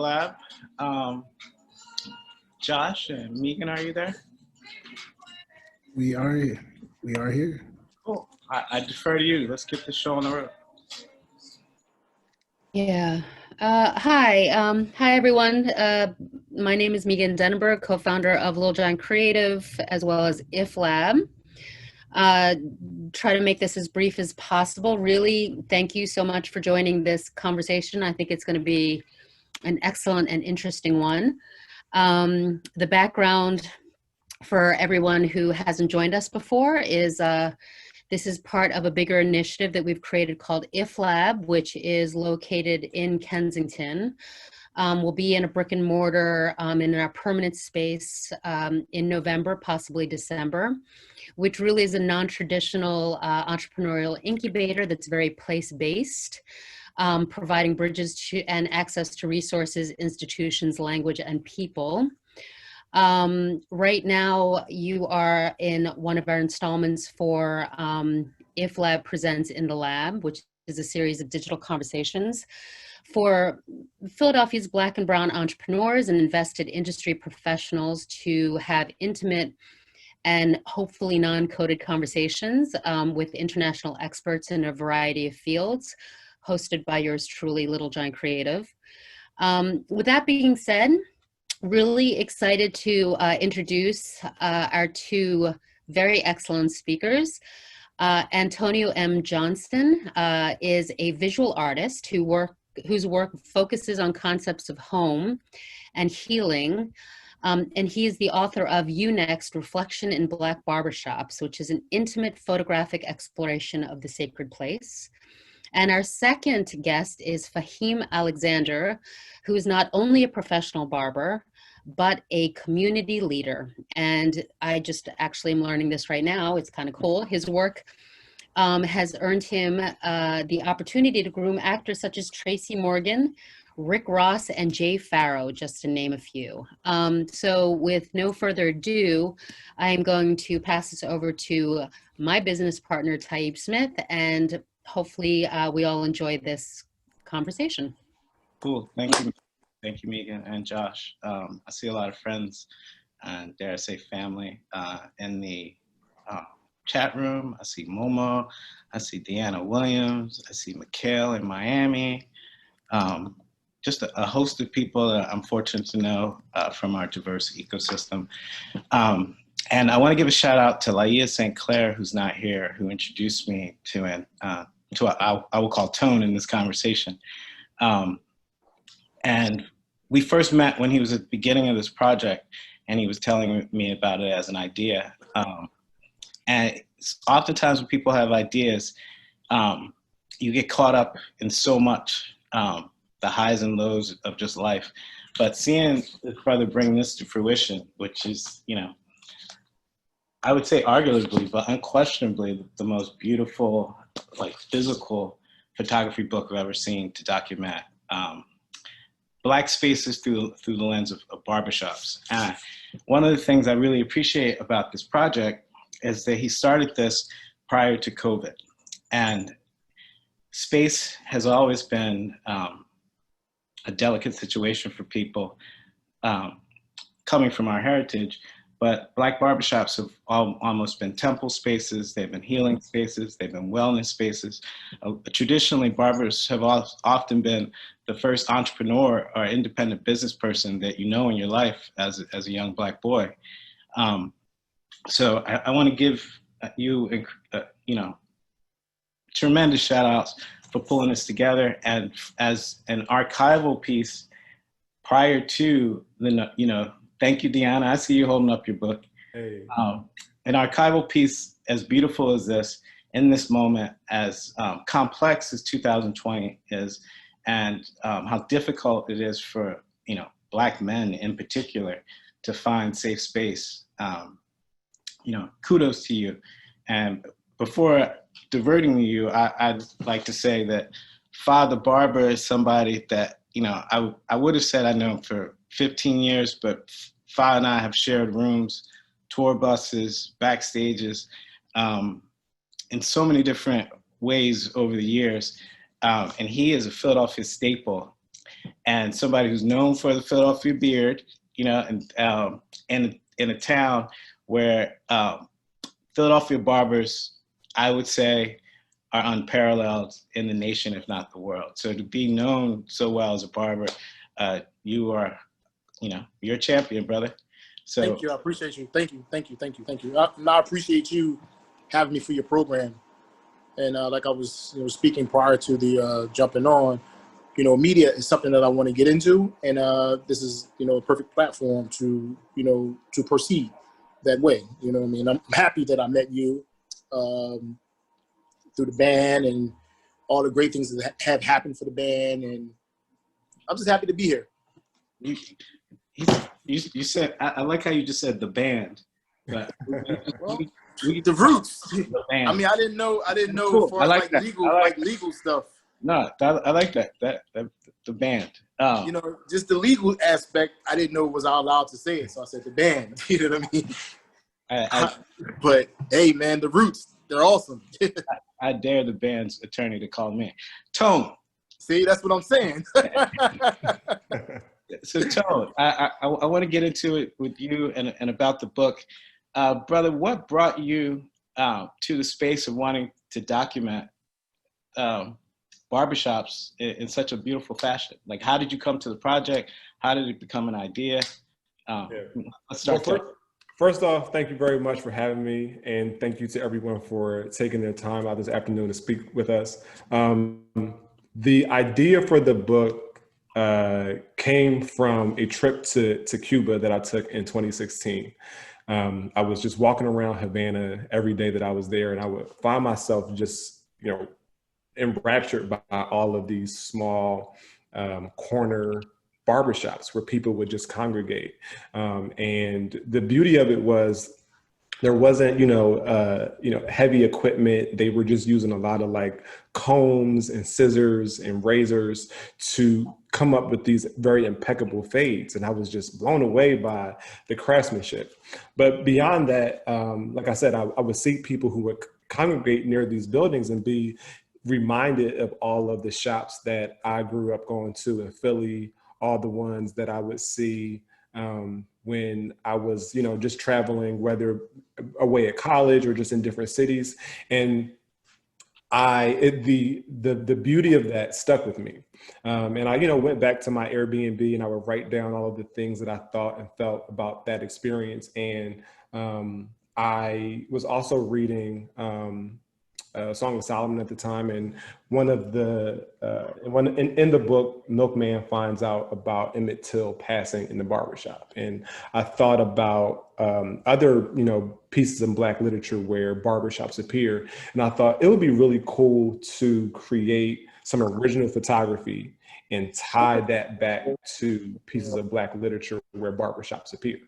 Lab. Um, Josh and Meegan, are you there? We are here. We are here. Cool. I defer to you. Let's get the show on the road. Yeah. Hi. Hi, everyone. My name is Meegan Denenberg, co-founder of Little Giant Creative, as well as If Lab. Try to make this as brief as possible. Really, thank you so much for joining this conversation. I think it's going to be an excellent and interesting one. The background for everyone who hasn't joined us before is this is part of a bigger initiative that we've created called If Lab, which is located in Kensington. We'll be in a brick and mortar in our permanent space in November, possibly December, which really is a non-traditional entrepreneurial incubator that's very place-based, providing bridges to and access to resources, institutions, language, and people. Right now, you are in one of our installments for If Lab Presents in the Lab, which is a series of digital conversations for Philadelphia's Black and Brown entrepreneurs and invested industry professionals to have intimate and hopefully non-coded conversations with international experts in a variety of fields, hosted by yours truly, Little Giant Creative. With that being said, really excited to introduce our two very excellent speakers. Antonio M. Johnston is a visual artist whose work focuses on concepts of home and healing. And he is the author of You Next, Reflection in Black Barbershops, which is an intimate photographic exploration of the sacred place. And our second guest is Faheem Alexander, who is not only a professional barber, but a community leader. And I just actually am learning this right now. It's kind of cool. His work has earned him the opportunity to groom actors such as Tracy Morgan, Rick Ross, and Jay Farrow, just to name a few. So with no further ado, I am going to pass this over to my business partner, Tayyib Smith, and hopefully we all enjoy this conversation. Cool. Thank you. Thank you, Meegan and Josh. I see a lot of friends and dare I say family in the chat room. I see Momo. I see Deanna Williams. I see Mikhail in Miami. Just a host of people that I'm fortunate to know from our diverse ecosystem. And I want to give a shout out to Laia St. Clair, who's not here, who introduced me to I will call tone in this conversation. And we first met when he was at the beginning of this project, and he was telling me about it as an idea. And oftentimes when people have ideas, you get caught up in so much, the highs and lows of just life. But seeing his brother bring this to fruition, which is, I would say arguably, but unquestionably the most beautiful, like physical photography book I've ever seen to document Black spaces through the lens of barbershops. And one of the things I really appreciate about this project is that he started this prior to COVID. And space has always been a delicate situation for people coming from our heritage, but Black barbershops have almost been temple spaces, they've been healing spaces, they've been wellness spaces. Traditionally, barbers have often been the first entrepreneur or independent business person that you know in your life as a young Black boy. So I want to give you, tremendous shout outs for pulling this together, and as an archival piece prior to the, thank you, Deanna. I see you holding up your book. Hey. An archival piece as beautiful as this, in this moment, as complex as 2020 is, and how difficult it is for Black men in particular to find safe space. Kudos to you. And before diverting you, I'd like to say that Father Barber is somebody that I would have said I know him for 15 years, but Fa and I have shared rooms, tour buses, backstages, in so many different ways over the years. And he is a Philadelphia staple. and somebody who's known for the Philadelphia beard, you know, and in a town where Philadelphia barbers, I would say, are unparalleled in the nation, if not the world. So to be known so well as a barber, you are, you know, you're a champion, brother. So thank you. I appreciate you. Thank you. Thank you. Thank you. Thank you. I appreciate you having me for your program. And like I was, you know, speaking prior to the jumping on, you know, media is something that I want to get into, and this is, you know, a perfect platform to, you know, to proceed that way. You know what I mean? I'm happy that I met you through the band and all the great things that have happened for the band, and I'm just happy to be here. You said, I like how you just said the band, but Well, the roots. The band. I mean, I didn't know Cool. as far I as like that. legal, I like like legal stuff. No, I like that. The band. You know, just the legal aspect, I didn't know was I allowed to say it, so I said the band. You know what I mean? But hey, man, the roots, they're awesome. I dare the band's attorney to call me. Tone. See, that's what I'm saying. So Tone, I want to get into it with you and about the book. Brother, what brought you to the space of wanting to document barbershops in such a beautiful fashion? Like, how did you come to the project? How did it become an idea? Let's start there. First off, thank you very much for having me, and thank you to everyone for taking their time out this afternoon to speak with us. The idea for the book came from a trip to Cuba that I took in 2016. I was just walking around Havana every day that I was there, and I would find myself just, you know, enraptured by all of these small corner barbershops where people would just congregate. And the beauty of it was there wasn't, heavy equipment. They were just using a lot of like combs and scissors and razors to come up with these very impeccable fades. And I was just blown away by the craftsmanship. But beyond that, like I said, I would see people who would congregate near these buildings and be reminded of all of the shops that I grew up going to in Philly, all the ones that I would see when I was, just traveling, whether away at college or just in different cities. And the beauty of that stuck with me. And I, went back to my Airbnb and I would write down all of the things that I thought and felt about that experience. And I was also reading Song of Solomon at the time, and one of the in the book, Milkman finds out about Emmett Till passing in the barbershop, and I thought about other pieces in Black literature where barbershops appear, and I thought it would be really cool to create some original photography and tie that back to pieces of Black literature where barbershops appear.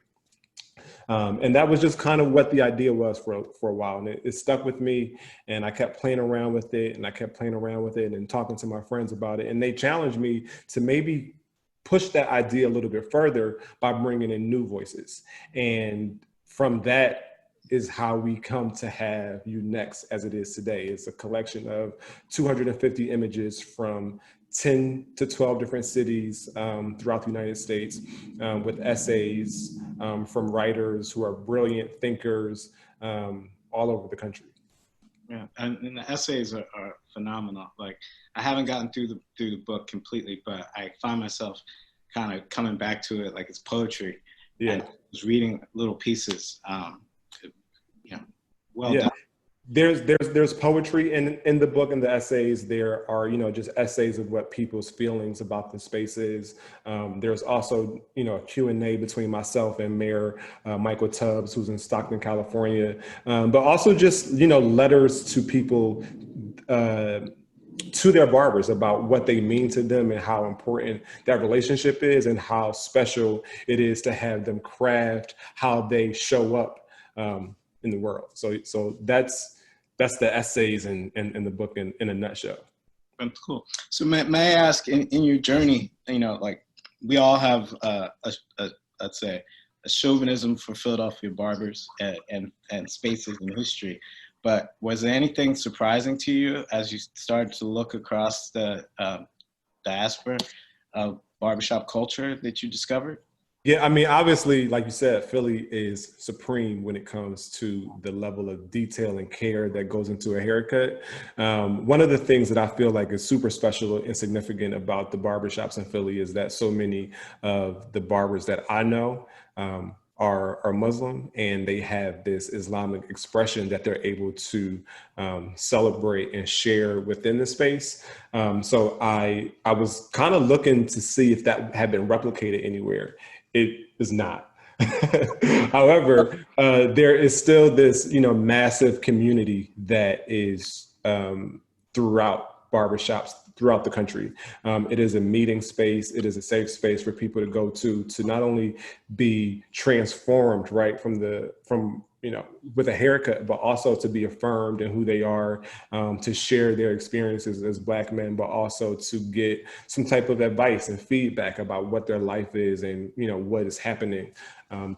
And that was just kind of what the idea was for a while. And it stuck with me, and I kept playing around with it, and talking to my friends about it. And they challenged me to maybe push that idea a little bit further by bringing in new voices. And from that is how we come to have You Next as it is today. It's a collection of 250 images from 10 to 12 different cities throughout the United States, with essays from writers who are brilliant thinkers all over the country. Yeah, and the essays are phenomenal. Like, I haven't gotten through the book completely, but I find myself kind of coming back to it like it's poetry. Yeah, and I was reading little pieces. Well done. There's poetry in the book and the essays. There are, just essays of what people's feelings about the space is. There's also, a Q&A between myself and Mayor Michael Tubbs, who's in Stockton, California. But also just, letters to people, to their barbers about what they mean to them and how important that relationship is and how special it is to have them craft how they show up in the world. So that's the essays in the book in a nutshell. That's cool. So may I ask, in your journey, like, we all have let's say a chauvinism for Philadelphia barbers and spaces in history, but was there anything surprising to you as you started to look across the diaspora of barbershop culture that you discovered? Yeah, I mean, obviously, like you said, Philly is supreme when it comes to the level of detail and care that goes into a haircut. One of the things that I feel like is super special and significant about the barbershops in Philly is that so many of the barbers that I know are Muslim, and they have this Islamic expression that they're able to celebrate and share within the space. So I was kind of looking to see if that had been replicated anywhere. It is not. However, there is still this, massive community that is throughout barbershops throughout the country. It is a meeting space. It is a safe space for people to go to not only be transformed, right, from with a haircut, but also to be affirmed in who they are, to share their experiences as Black men, but also to get some type of advice and feedback about what their life is and, what is happening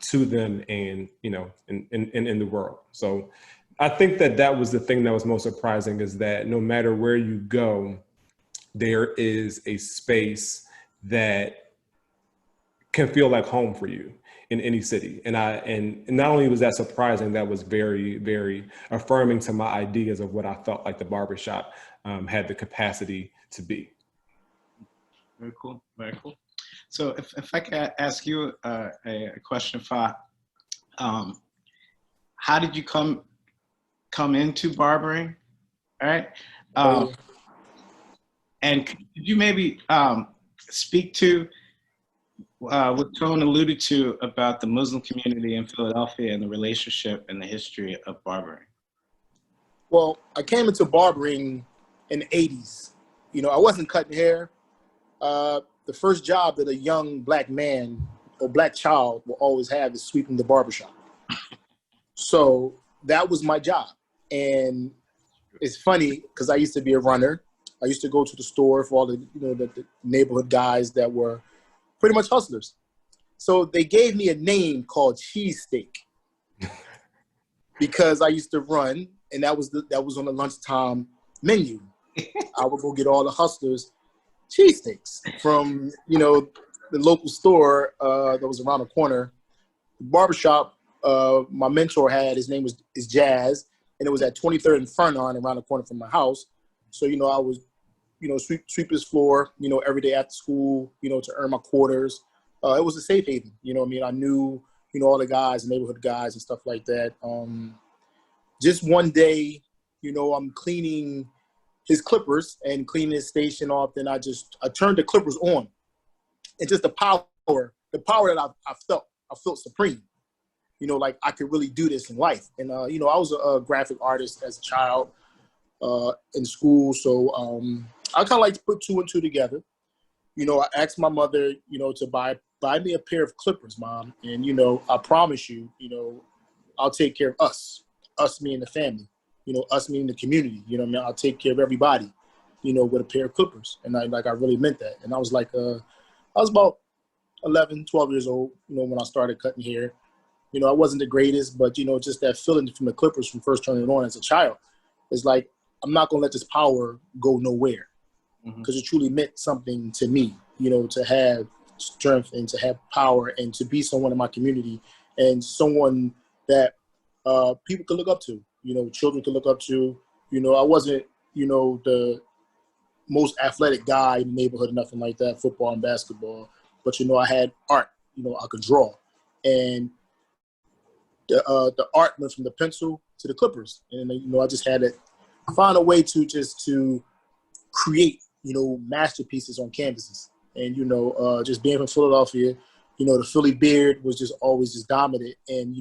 to them and, in the world. So I think that was the thing that was most surprising, is that no matter where you go, there is a space that can feel like home for you in any city. And not only was that surprising, that was very, very affirming to my ideas of what I felt like the barbershop had the capacity to be. Very cool, very cool. So if I could ask you a question, Fa, how did you come into barbering, all right? And could you maybe speak to what Tone alluded to about the Muslim community in Philadelphia and the relationship and the history of barbering? Well, I came into barbering in the 80s. I wasn't cutting hair. The first job that a young Black man or Black child will always have is sweeping the barbershop. So that was my job. And it's funny because I used to be a runner. I used to go to the store for all the, the neighborhood guys that were pretty much hustlers. So they gave me a name called Cheesesteak because I used to run, and that was on the lunchtime menu. I would go get all the hustlers cheesesteaks from, the local store that was around the corner. The barbershop my mentor had, his name is Jazz, and it was at 23rd and Fernon around the corner from my house. So, I was, sweep his floor, every day after school, to earn my quarters. It was a safe haven, I knew, all the guys, neighborhood guys and stuff like that. Just one day, I'm cleaning his clippers and cleaning his station off. Then I turned the clippers on, and just the power that I felt supreme. Like I could really do this in life. And, I was a graphic artist as a child in school. So I kind of like to put two and two together. I asked my mother, to buy me a pair of clippers, Mom. And, I promise you, I'll take care of us, me and the family, us, me and the community. I'll take care of everybody, with a pair of clippers. And I really meant that. And I was like, I was about 11, 12 years old, when I started cutting hair. I wasn't the greatest, but, just that feeling from the clippers from first turning it on as a child. It's like, I'm not going to let this power go nowhere, because it truly meant something to me, to have strength and to have power and to be someone in my community and someone that people could look up to, children could look up to. I wasn't, the most athletic guy in the neighborhood, nothing like that, football and basketball. But, I had art, I could draw. And the art went from the pencil to the clippers. And, I just had to find a way to create, masterpieces on canvases. And, just being from Philadelphia, the Philly beard was just always just dominant. And,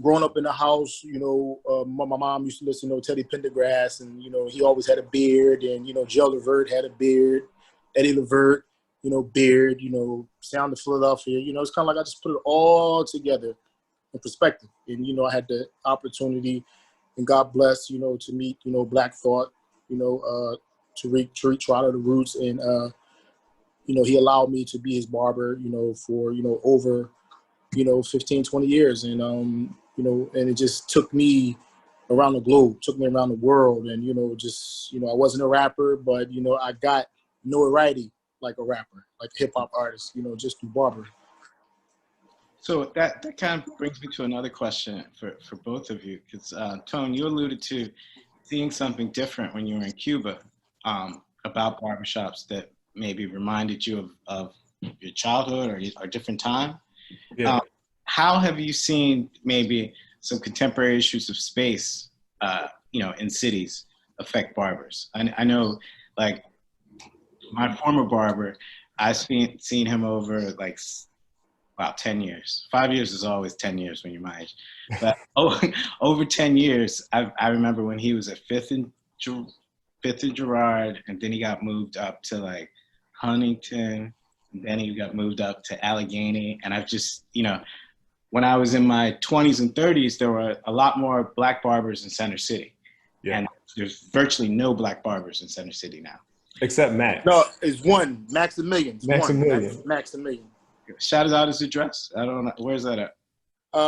growing up in the house, my mom used to listen to Teddy Pendergrass, and, he always had a beard. And, Joe Levert had a beard, Eddie Levert, beard, Sound of Philadelphia. It's kind of like I just put it all together in perspective. And, I had the opportunity, and God bless, to meet, Black Thought, to reach out of the roots. And, he allowed me to be his barber, for, over, 15, 20 years. And, and it just took me around the globe, took me around the world. And, I wasn't a rapper, but, I got notoriety, like a rapper, like a hip hop artist, you know, just through barber. So that kind of brings me to another question for both of you, because Tone, you alluded to seeing something different when you were in Cuba about barbershops that maybe reminded you of your childhood or a different time. Yeah. How have you seen maybe some contemporary issues of space, in cities affect barbers? I know, like, my former barber, I've seen him over like about 10 years. 5 years is always 10 years when you're my age. But over 10 years, I remember when he was at Fifth and Girard, and then he got moved up to like Huntington, and then he got moved up to Allegheny. And I've just, when I was in my 20s and 30s, there were a lot more black barbers in Center City. Yeah. And there's virtually no black barbers in Center City now. Except Max. No, it's one. Maximilian. Maximilian. Maximilian. Shout out his address. I don't know. Where's that at?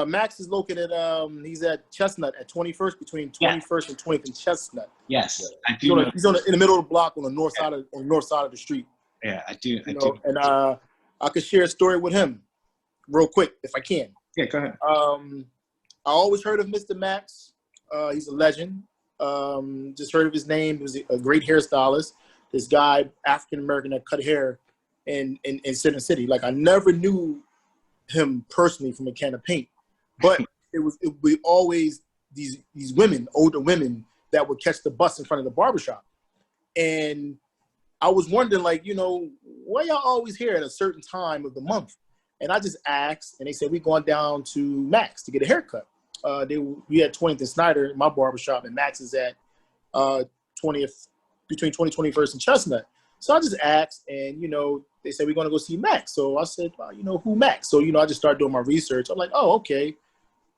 Max is located, he's at Chestnut at 21st, between 21st and 20th and Chestnut. Yes, I do. He's in the middle of the block on the north side of the street. Yeah, I do. And I could share a story with him real quick if I can. Yeah, go ahead. I always heard of Mr. Max. He's a legend. Just heard of his name. He was a great hairstylist. This guy, African American, that cut hair in Center City. Like, I never knew him personally from a can of paint, but it would be always these women, older women, that would catch the bus in front of the barbershop. And I was wondering, like, why y'all always here at a certain time of the month? And I just asked, and they said, we're going down to Max to get a haircut. We had 20th and Snyder, my barbershop, and Max is at 20th, between 20th and 21st and Chestnut. So I just asked, and, they said, we're going to go see Max. So I said, well, who Max? So, I just started doing my research. I'm like, oh, okay,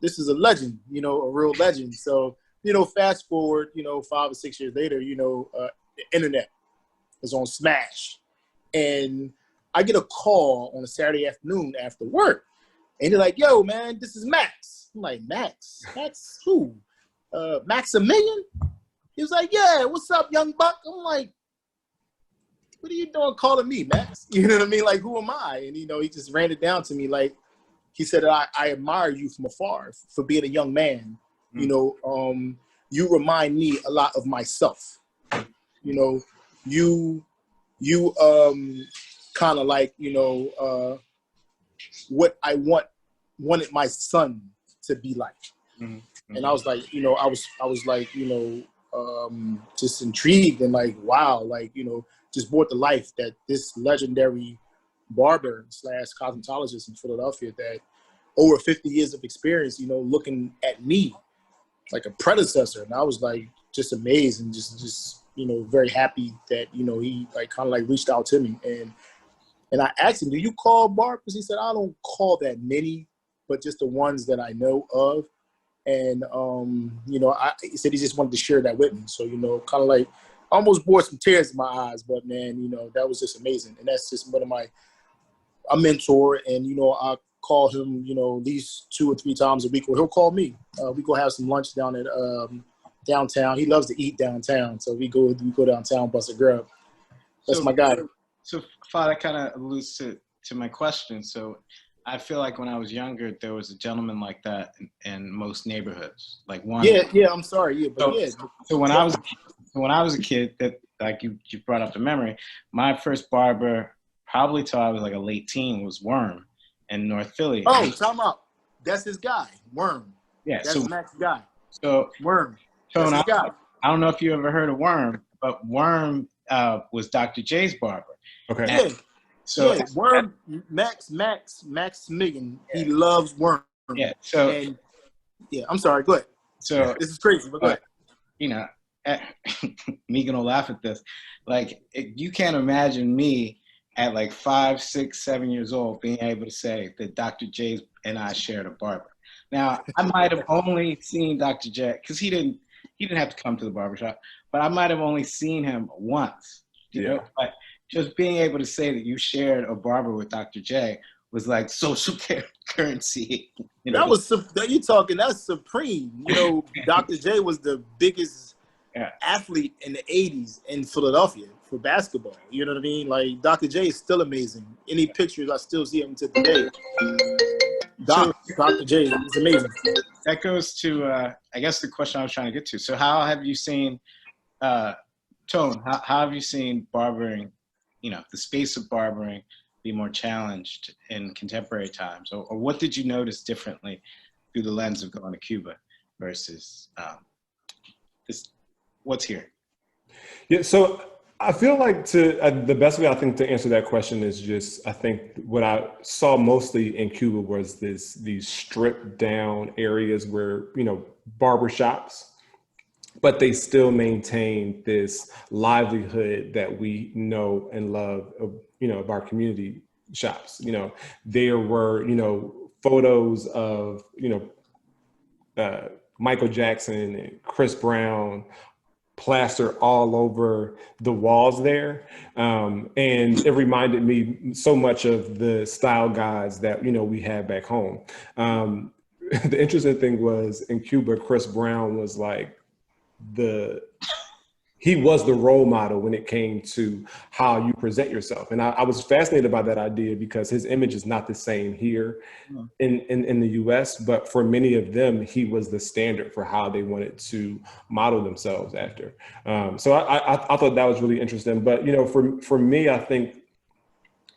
this is a legend, a real legend. So, fast forward, 5 or 6 years later, the internet is on smash. And I get a call on a Saturday afternoon after work. And they're like, yo, man, this is Max. I'm like, Max? Max who? Maximilian? He was like, yeah, what's up, young buck? I'm like, what are you doing calling me, Max? You know what I mean? Like, who am I? And, he just ran it down to me. Like, he said, I admire you from afar for being a young man. Mm. You remind me a lot of myself. You kind of like, what I wanted my son to be like. Mm-hmm. And I was like, I was like, just intrigued and like, wow, like, just brought to life that this legendary barber / cosmetologist in Philadelphia that over 50 years of experience, looking at me like a predecessor. And I was like, just amazed and just very happy that, he like kind of like reached out to me. And I asked him, do you call barbers? He said, I don't call that many, but just the ones that I know of. And, he said he just wanted to share that with me. So, kind of like almost brought some tears in my eyes, but man, that was just amazing. And that's just one of a mentor. And, I call him, at least 2 or 3 times a week, or he'll call me. We go have some lunch down at downtown. He loves to eat downtown. So we go downtown, bust a grub. That's my guy. So, Father, kind of alludes to my question. So I feel like when I was younger, there was a gentleman like that in most neighborhoods. Like one. Yeah. I'm sorry. Yeah, but So when I was a kid, that like you brought up the memory. My first barber, probably till I was like a late teen, was Worm in North Philly. Oh, time out. That's his guy, Worm. Yeah, that's Max's guy. So Worm. So I don't know if you ever heard of Worm, but Worm was Dr. J's barber. Okay. Yeah. So Worm, Maximilian, he loves Worm. Yeah. So I'm sorry. Go ahead. So this is crazy, but go ahead. Meegan will laugh at this. Like, you can't imagine me at like 5, 6, 7 years old being able to say that Dr. J and I shared a barber. Now, I might have only seen Dr. J because he didn't have to come to the barbershop, but I might have only seen him once. You know, but just being able to say that you shared a barber with Dr. J was like social currency. That's supreme. Dr. J was the biggest athlete in the 80s in Philadelphia for basketball. You know what I mean? Like, Dr. J is still amazing. Any pictures, I still see him to today. Dr. J is amazing. That goes to, I guess, the question I was trying to get to. So how have you seen, Tone, how have you seen barbering, the space of barbering be more challenged in contemporary times? Or what did you notice differently through the lens of going to Cuba versus what's here? Yeah, so I feel like the best way I think to answer that question is just, I think what I saw mostly in Cuba was these stripped down areas where, barbershops, but they still maintain this livelihood that we know and love of our community shops. There were, photos of, Michael Jackson and Chris Brown plastered all over the walls there. And it reminded me so much of the style guides that, we had back home. The interesting thing was in Cuba, Chris Brown was like he was the role model when it came to how you present yourself. And I was fascinated by that idea because his image is not the same here in the US, but for many of them, he was the standard for how they wanted to model themselves after. So I thought that was really interesting. But, for me, I think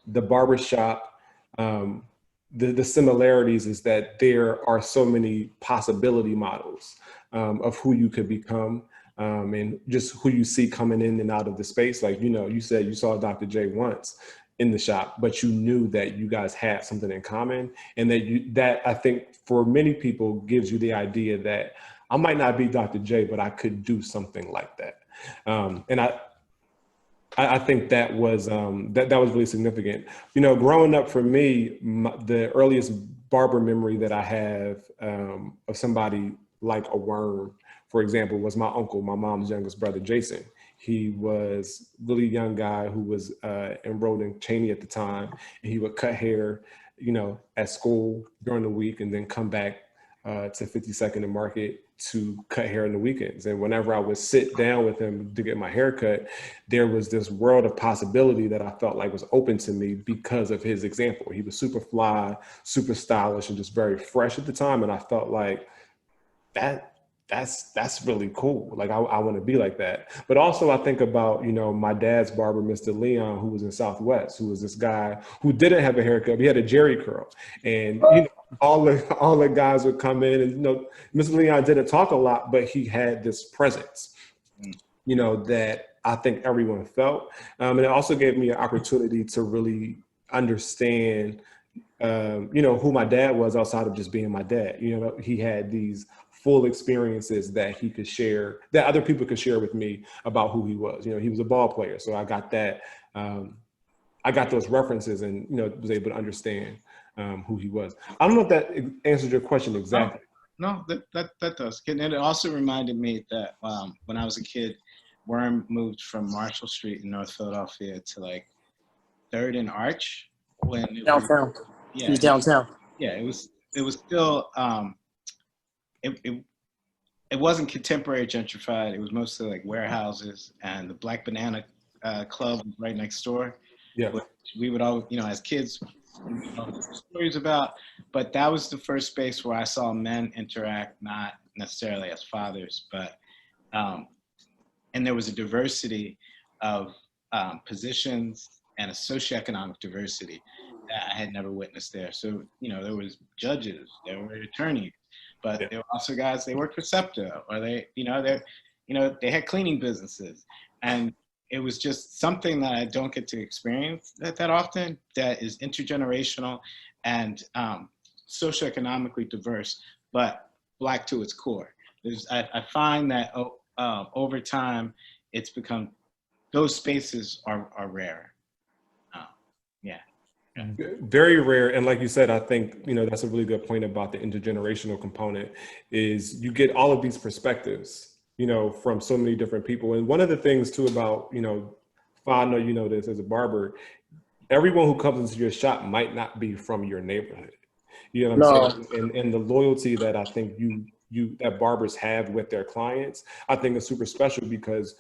the barbershop, the similarities is that there are so many possibility models of who you could become. And just who you see coming in and out of the space. Like, you said you saw Dr. J once in the shop, but you knew that you guys had something in common. And that I think for many people gives you the idea that I might not be Dr. J, but I could do something like that. And I think that was that was really significant. Growing up for me, the earliest barber memory that I have of somebody like a worm, for example, was my uncle, my mom's youngest brother, Jason. He was a really young guy who was enrolled in Cheney at the time, and he would cut hair, at school during the week and then come back to 52nd and Market to cut hair on the weekends. And whenever I would sit down with him to get my haircut, there was this world of possibility that I felt like was open to me because of his example. He was super fly, super stylish, and just very fresh at the time. And I felt like that's really cool. Like I want to be like that. But also I think about, my dad's barber, Mr. Leon, who was in Southwest, who was this guy who didn't have a haircut, but he had a jerry curl. And, all the guys would come in and, Mr. Leon didn't talk a lot, but he had this presence, that I think everyone felt. And it also gave me an opportunity to really understand, who my dad was outside of just being my dad. He had these full experiences that he could share, that other people could share with me about who he was. He was a ball player. So I got that, I got those references and, was able to understand who he was. I don't know if that answered your question exactly. No, that does. And it also reminded me that when I was a kid, Worm moved from Marshall Street in North Philadelphia to like 3rd and Arch. Downtown. He was downtown. Yeah, it was still, it wasn't contemporary gentrified. It was mostly like warehouses, and the Black Banana Club was right next door. Yeah, which we would all, as kids, stories about. But that was the first space where I saw men interact, not necessarily as fathers, but and there was a diversity of positions and a socioeconomic diversity that I had never witnessed there. So there was judges, there were attorneys. But there were also guys, they worked for SEPTA, or they had cleaning businesses. And it was just something that I don't get to experience that often, that is intergenerational and socioeconomically diverse, but Black to its core. I find that over time, it's become, those spaces are rare. Yeah. Very rare. And like you said, I think, that's a really good point about the intergenerational component, is you get all of these perspectives, from so many different people. And one of the things too about, I know you know this as a barber, everyone who comes into your shop might not be from your neighborhood. You know what I'm saying? And the loyalty that I think you that barbers have with their clients, I think is super special because,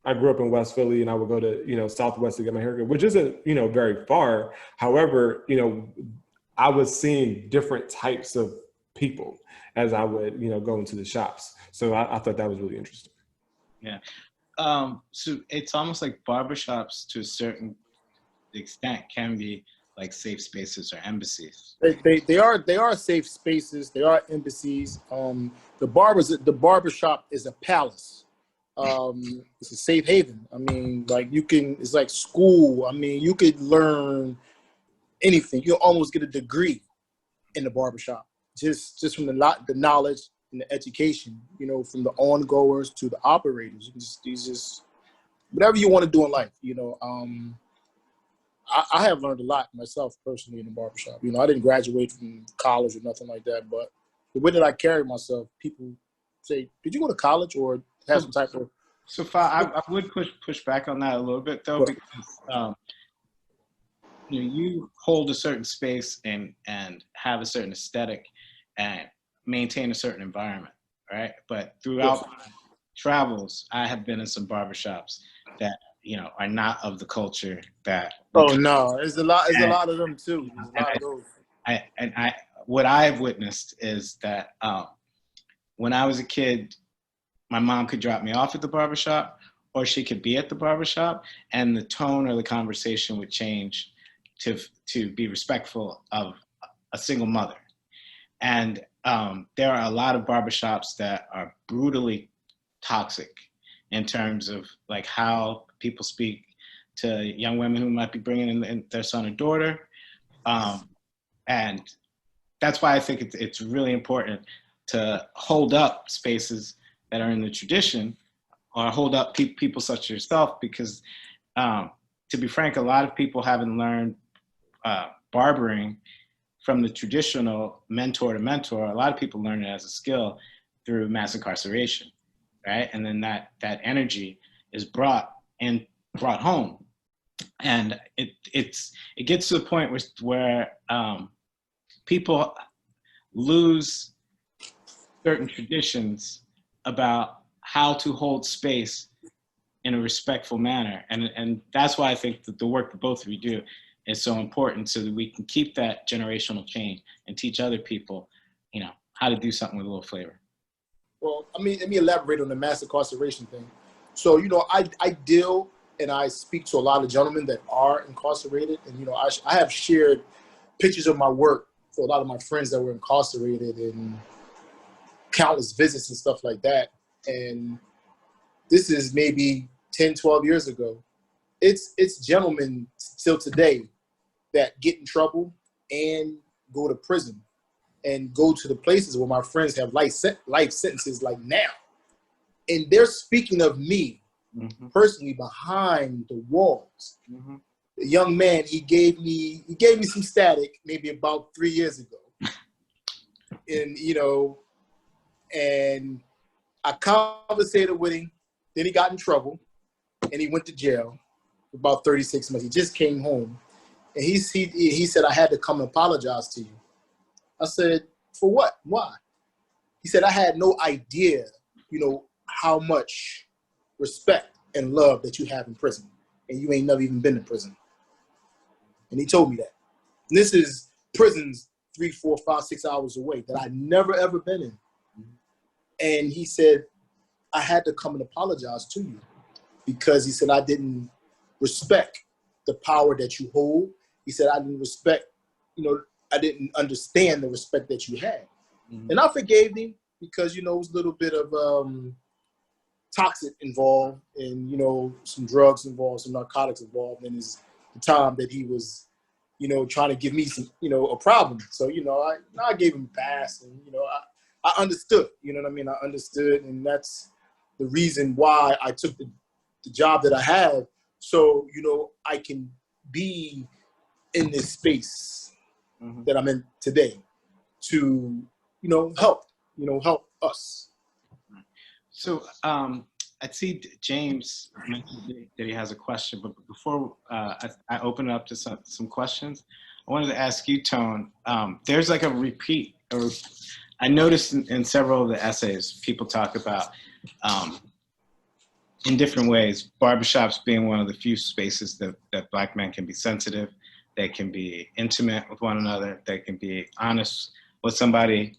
I grew up in West Philly and I would go to, Southwest to get my haircut, which isn't, very far. However, I was seeing different types of people as I would, go into the shops. So I thought that was really interesting. Yeah. So it's almost like barbershops to a certain extent can be like safe spaces or embassies. They are safe spaces. They are embassies. The barbershop is a palace. It's a safe haven. I mean, like it's like school. I mean, you could learn anything. You'll almost get a degree in the barbershop just from the knowledge and the education, from the ongoers to the operators. You just whatever you want to do in life, I have learned a lot myself personally in the barbershop. I didn't graduate from college or nothing like that, but the way that I carry myself, people say, "Did you go to college or have some type of?" So I would push back on that a little bit though, because you hold a certain space and have a certain aesthetic and maintain a certain environment, right? But throughout travels, I have been in some barbershops that are not of the culture that. Oh no, there's a lot of them too. There's a lot of those. What I've witnessed is that when I was a kid, my mom could drop me off at the barbershop, or she could be at the barbershop, and the tone or the conversation would change to be respectful of a single mother. And there are a lot of barbershops that are brutally toxic in terms of like how people speak to young women who might be bringing in their son or daughter. And that's why I think it's really important to hold up spaces that are in the tradition, or hold up people such as yourself, because to be frank, a lot of people haven't learned barbering from the traditional mentor to mentor. A lot of people learn it as a skill through mass incarceration, right? And then that energy is brought home, and it gets to the point where people lose certain traditions about how to hold space in a respectful manner, and that's why I think that the work that both of you do is so important, so that we can keep that generational chain and teach other people, how to do something with a little flavor. Well, let me elaborate on the mass incarceration thing. So, I deal and I speak to a lot of gentlemen that are incarcerated, and I have shared pictures of my work for a lot of my friends that were incarcerated and countless visits and stuff like that. And this is maybe 10, 12 years ago. It's gentlemen still today that get in trouble and go to prison and go to the places where my friends have life sentences like now. And they're speaking of me personally behind the walls. Mm-hmm. The young man, he gave me some static maybe about 3 years ago. And, and I conversated with him. Then he got in trouble and he went to jail for about 36 months. He just came home. And he said, I had to come and apologize to you. I said, for what? Why? He said, I had no idea, how much respect and love that you have in prison. And you ain't never even been to prison. And he told me that. And this is prisons 3, 4, 5, 6 hours away that I never, ever been in. And he said, I had to come and apologize to you because he said, I didn't respect the power that you hold. He said, I didn't respect, I didn't understand the respect that you had. Mm-hmm. And I forgave him because, it was a little bit of toxic involved and, some drugs involved, some narcotics involved in the time that he was, trying to give me some, a problem. So, I gave him a pass and, I understood, you know what I mean? I understood. And that's the reason why I took the job that I have. So, I can be in this space that I'm in today to, help us. So I see James mentioned that he has a question, but before I open it up to some questions, I wanted to ask you, Tone, there's like a repeat I noticed in several of the essays, people talk about, in different ways, barbershops being one of the few spaces that Black men can be sensitive, they can be intimate with one another, they can be honest with somebody,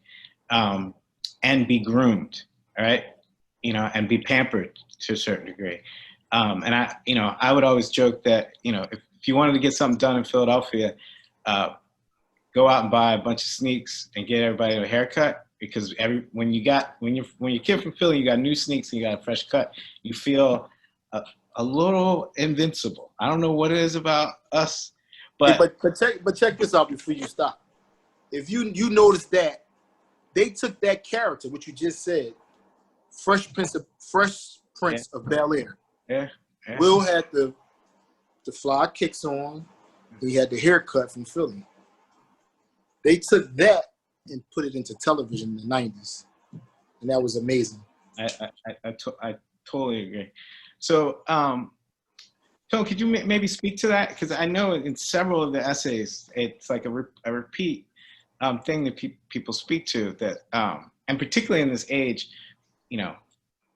and be groomed, all right? You know, and be pampered to a certain degree. And I would always joke that, if you wanted to get something done in Philadelphia, go out and buy a bunch of sneaks and get everybody a haircut, because when you're a kid from Philly, you got new sneaks and you got a fresh cut, you feel a little invincible. I don't know what it is about us, but check this out before you stop. If you notice that they took that character, which you just said, Fresh Prince of Bel-Air. Yeah. Will had the fly kicks on. He had the haircut from Philly. They took that and put it into television in the 90s. And that was amazing. I totally agree. So, Phil, could you maybe speak to that? Because I know in several of the essays, it's like a repeat thing that people speak to, that, and particularly in this age,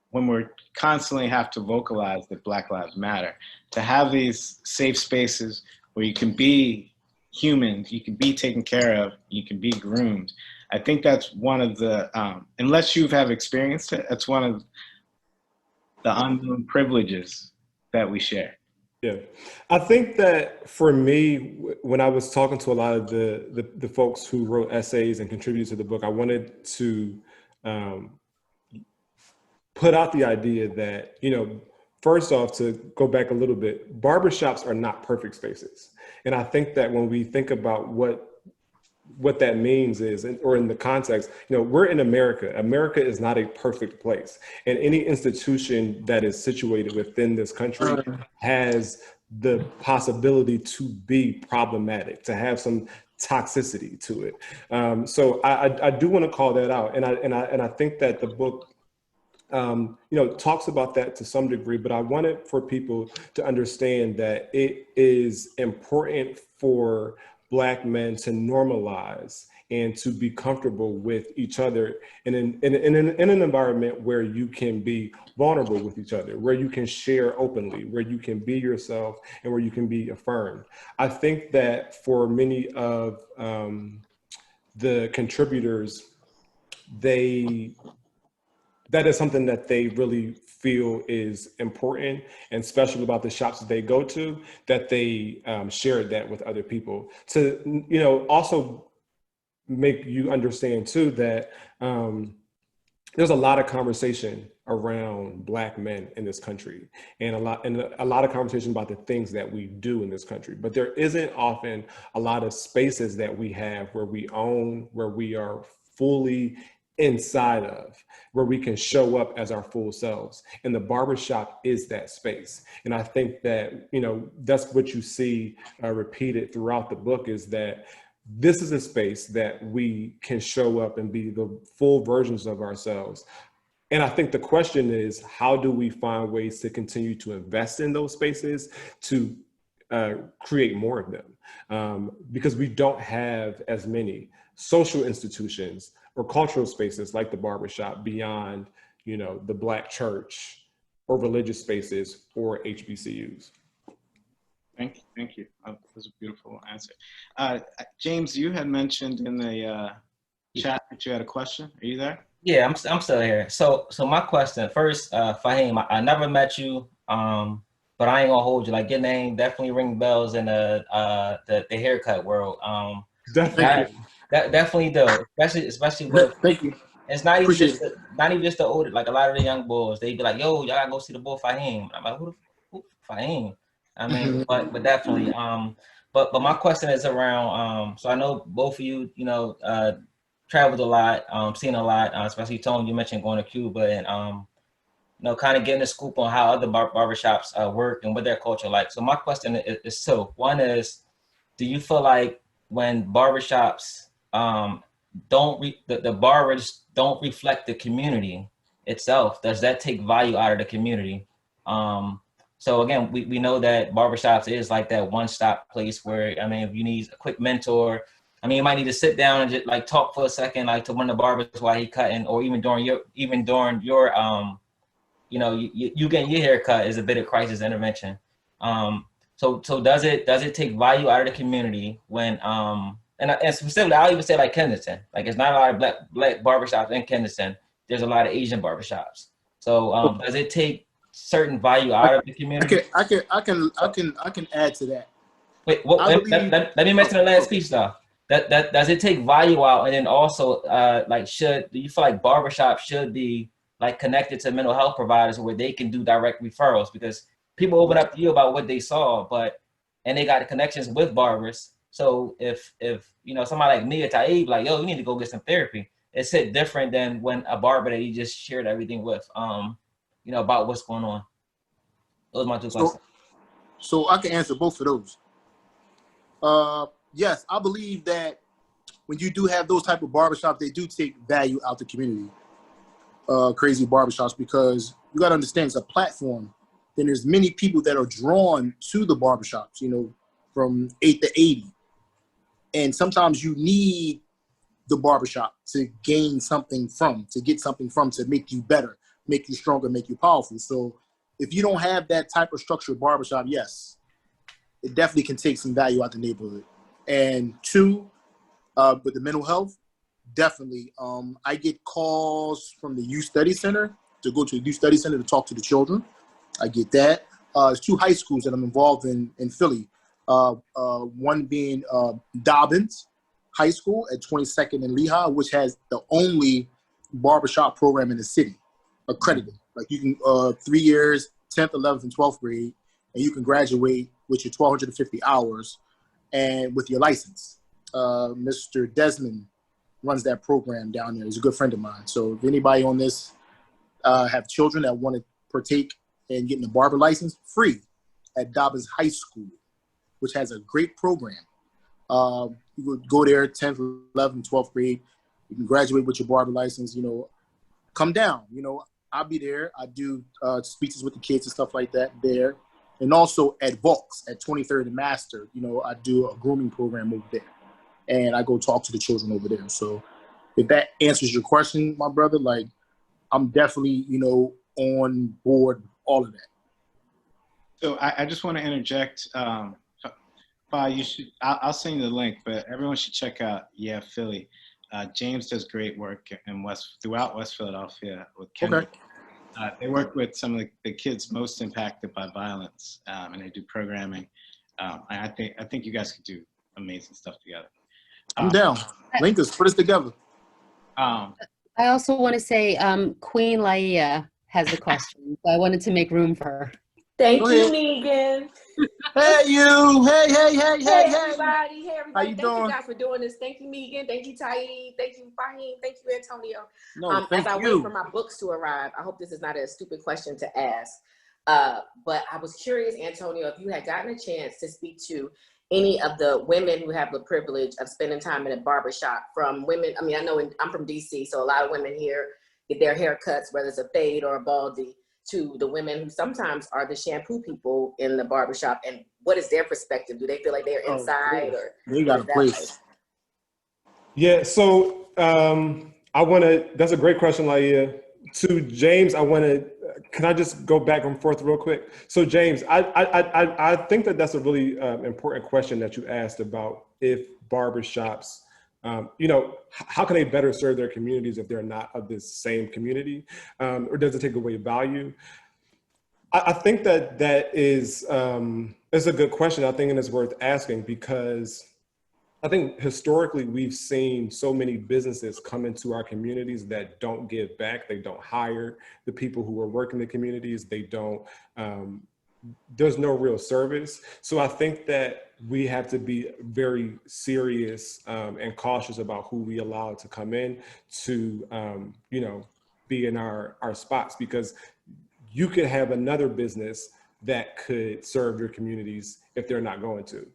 when we're constantly have to vocalize that Black Lives Matter, to have these safe spaces where you can be human, you can be taken care of, you can be groomed. I think that's one of the, unless you have experienced it, that's one of the unknown privileges that we share. Yeah, I think that for me, when I was talking to a lot of the folks who wrote essays and contributed to the book, I wanted to put out the idea that, first off, to go back a little bit, barbershops are not perfect spaces. And I think that when we think about what that means is, or in the context, we're in America. America is not a perfect place. And any institution that is situated within this country has the possibility to be problematic, to have some toxicity to it. So I do want to call that out. And I think that the book talks about that to some degree, but I wanted for people to understand that it is important for Black men to normalize and to be comfortable with each other in an environment where you can be vulnerable with each other, where you can share openly, where you can be yourself, and where you can be affirmed. I think that for many of the contributors, that is something that they really feel is important and special about the shops that they go to, that they shared that with other people. To, also make you understand too that there's a lot of conversation around Black men in this country, and a lot of conversation about the things that we do in this country. But there isn't often a lot of spaces that we have where we own, where we are fully inside of, where we can show up as our full selves. And the barbershop is that space. And I think that, that's what you see repeated throughout the book, is that this is a space that we can show up and be the full versions of ourselves. And I think the question is, how do we find ways to continue to invest in those spaces to create more of them? Because we don't have as many social institutions or cultural spaces like the barbershop beyond, the Black church or religious spaces or HBCUs. Thank you. That was a beautiful answer. James, you had mentioned in the chat that you had a question. Are you there? Yeah, I'm still here. So my question first, Faheem, I never met you, but I ain't gonna hold you. Like, your name definitely ring bells in the haircut world. Definitely. That definitely do, especially with. Thank you. It's not even just the older, like a lot of the young boys. They be like, "Yo, y'all gotta go see the boy Faheem." I'm like, "Who Faheem?" I mean, but definitely. But my question is around. So I know both of you, traveled a lot, seen a lot. Especially Tony, you mentioned going to Cuba and kind of getting a scoop on how other barbershops work and what their culture like. So my question is two. One is, do you feel like when barbershops the barbers don't reflect the community itself, does that take value out of the community? So again, we know that barbershops is like that one-stop place where, if you need a quick mentor, I mean, you might need to sit down and just like talk for a second, like to one of the barbers while he cutting, or even during your you know, you getting your hair cut is a bit of crisis intervention. So does it take value out of the community when and specifically I'll even say like Kensington, like it's not a lot of black barbershops in Kensington. There's a lot of Asian barbershops. So does it take certain value out of the community? I can add to that. Wait, let me mention the last piece though. That does it take value out, and then also like do you feel like barbershops should be like connected to mental health providers where they can do direct referrals, because people open up to you about what they saw, and they got the connections with barbers. So if you know somebody like me or tayyib, like, yo, you need to go get some therapy, it's hit different than when a barber that you just shared everything with, you know, about what's going on. Those are my two questions. So I can answer both of those. Yes, I believe that when you do have those type of barbershops, they do take value out the community. Crazy barbershops, because you got to understand it's a platform. Then there's many people that are drawn to the barbershops, you know, from 8 to 80. And sometimes you need the barbershop to gain something from, to get something from, to make you better, make you stronger, make you powerful. So if you don't have that type of structured barbershop, yes, it definitely can take some value out the neighborhood. And two, with the mental health, definitely. I get calls from the youth study center to go to the youth study center to talk to the children. I get that. There's 2 high schools that I'm involved in Philly. One being Dobbins High School at 22nd and Lehigh, which has the only barbershop program in the city, accredited. Like you can 3 years, 10th, 11th, and 12th grade, and you can graduate with your 1,250 hours and with your license. Mr. Desmond runs that program down there. He's a good friend of mine. So if anybody on this have children that want to partake in getting a barber license, free at Dobbins High School, which has a great program. You would go there 10th, 11th, 12th grade. You can graduate with your barber license, you know, come down. You know, I'll be there. I do speeches with the kids and stuff like that there. And also at Volks at 23rd and Master, you know, I do a grooming program over there. And I go talk to the children over there. So if that answers your question, my brother, like I'm definitely, you know, on board with all of that. So I just want to interject. You should. I'll send you the link, but everyone should check out Philly. James does great work throughout West Philadelphia with Kendrick. Okay. They work with some of the kids most impacted by violence, and they do programming. I think you guys could do amazing stuff together. I'm down. Link us, put us together. I also want to say Queen Laia has a question, so I wanted to make room for her. Thank you, Meegan. Hey, you. Hey, everybody. Hey, everybody. How you doing? Thank you guys for doing this. Thank you, Meegan. Thank you, Tayyib. Thank you, Faheem. Thank you, Antonio. No, as I wait for my books to arrive, I hope this is not a stupid question to ask. But I was curious, Antonio, if you had gotten a chance to speak to any of the women who have the privilege of spending time in a barbershop, from women. I mean, I know I'm from DC, so a lot of women here get their haircuts, whether it's a fade or a baldy, to the women who sometimes are the shampoo people in the barbershop, and what is their perspective? Do they feel like they're inside, or they got a place? Yeah, so that's a great question, Laia. To James, can I just go back and forth real quick? So James, I think that's a really important question that you asked about if barbershops, you know, how can they better serve their communities if they're not of this same community, or does it take away value? I think that is it's a good question. I think it's worth asking, because I think historically we've seen so many businesses come into our communities that don't give back. They don't hire the people who are working the communities. They don't, there's no real service. So I think that we have to be very serious and cautious about who we allow to come in to, you know, be in our spots, because you could have another business that could serve your communities if they're not going to.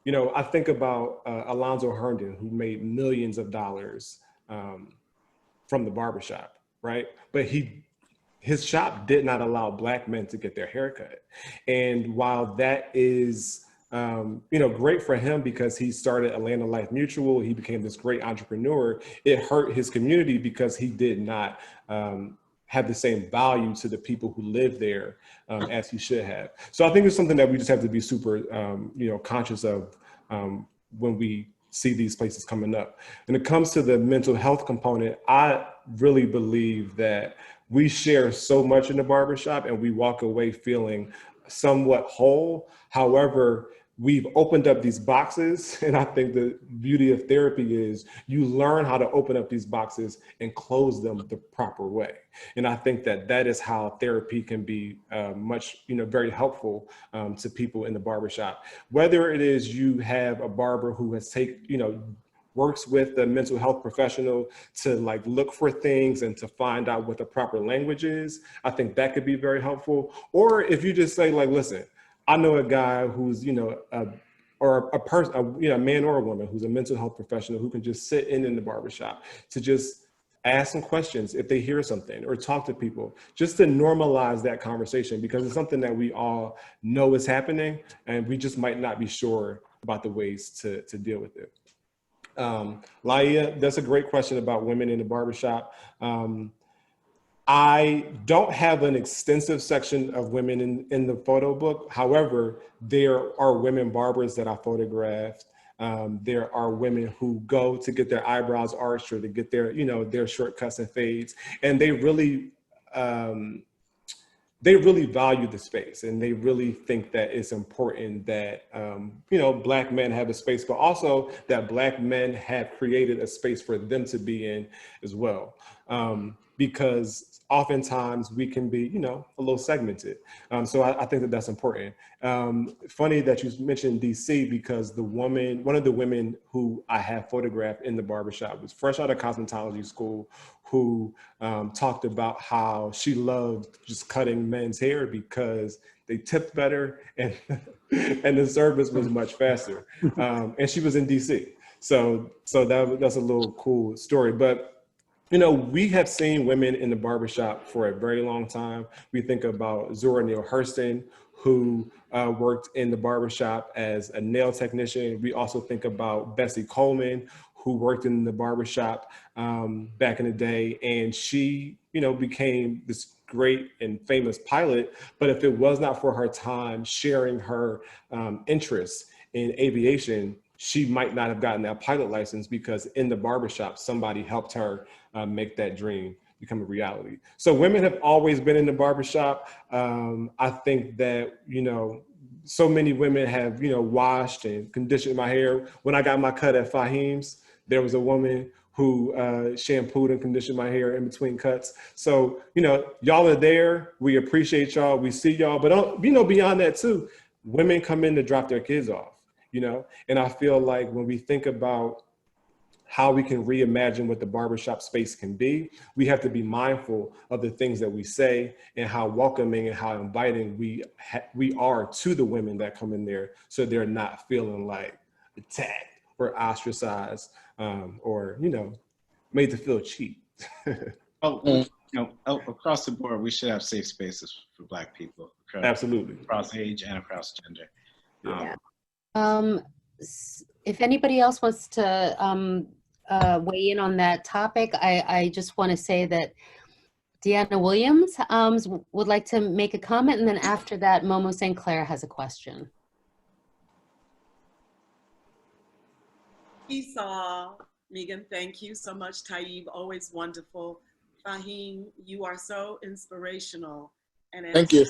You know, I think about Alonzo Herndon, who made millions of dollars from the barbershop, right? But his shop did not allow Black men to get their haircut. And while that is great for him because he started Atlanta Life Mutual. He became this great entrepreneur. It hurt his community because he did not have the same value to the people who live there as he should have. So I think it's something that we just have to be super, conscious of when we see these places coming up. When it comes to the mental health component, I really believe that we share so much in the barbershop and we walk away feeling somewhat whole. However, we've opened up these boxes, and I think the beauty of therapy is you learn how to open up these boxes and close them the proper way. And I think that that is how therapy can be very helpful to people in the barbershop. Whether it is you have a barber who has works with a mental health professional to look for things and to find out what the proper language is, I think that could be very helpful. Or if you just say listen, I know a guy who's, or a person, a man or a woman who's a mental health professional who can just sit in the barbershop to just ask some questions if they hear something or talk to people, just to normalize that conversation, because it's something that we all know is happening and we just might not be sure about the ways to deal with it. Laia, that's a great question about women in the barbershop. I don't have an extensive section of women in the photo book. However, there are women barbers that I photographed. There are women who go to get their eyebrows arched or to get their, their shortcuts and fades. And they really value the space, and they really think that it's important that, Black men have a space, but also that Black men have created a space for them to be in as well. Because oftentimes we can be, a little segmented. So I think that that's important. Funny that you mentioned DC, because one of the women who I have photographed in the barbershop was fresh out of cosmetology school, who talked about how she loved just cutting men's hair because they tipped better and and the service was much faster. And she was in DC. So that's a little cool story. But we have seen women in the barbershop for a very long time. We think about Zora Neale Hurston, who worked in the barbershop as a nail technician. We also think about Bessie Coleman, who worked in the barbershop back in the day. And she, became this great and famous pilot. But if it was not for her time sharing her interests in aviation, she might not have gotten that pilot license, because in the barbershop, somebody helped her make that dream become a reality. So women have always been in the barbershop. I think that, so many women have, washed and conditioned my hair. When I got my cut at Faheem's, there was a woman who shampooed and conditioned my hair in between cuts. So, y'all are there. We appreciate y'all. We see y'all. But, beyond that too, women come in to drop their kids off. And I feel like when we think about how we can reimagine what the barbershop space can be, we have to be mindful of the things that we say and how welcoming and how inviting we are to the women that come in there, so they're not feeling like attacked or ostracized or, made to feel cheap. Across the board, we should have safe spaces for Black people. Absolutely. Across age and across gender. If anybody else wants to weigh in on that topic, I just want to say that Deanna Williams would like to make a comment, and then after that, Momo St. Clair has a question. Peace all. Meegan, thank you so much. Tayyib, always wonderful. Faheem, you are so inspirational. And as thank you.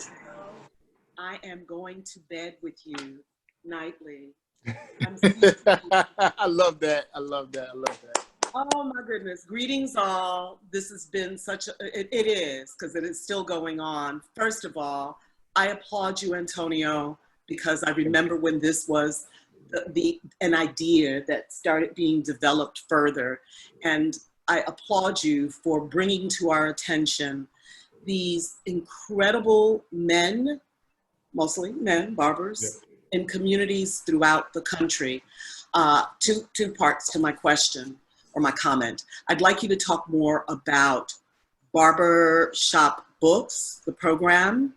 I am going to bed with you nightly. I love that. I love that. I love that. Oh my goodness. Greetings all. This has been such it is, because it is still going on. First of all, I applaud you, Antonio, because I remember when this was an idea that started being developed further. And I applaud you for bringing to our attention these incredible men, mostly men, barbers, in communities throughout the country. Two parts to my question or my comment. I'd like you to talk more about barbershop books, the program,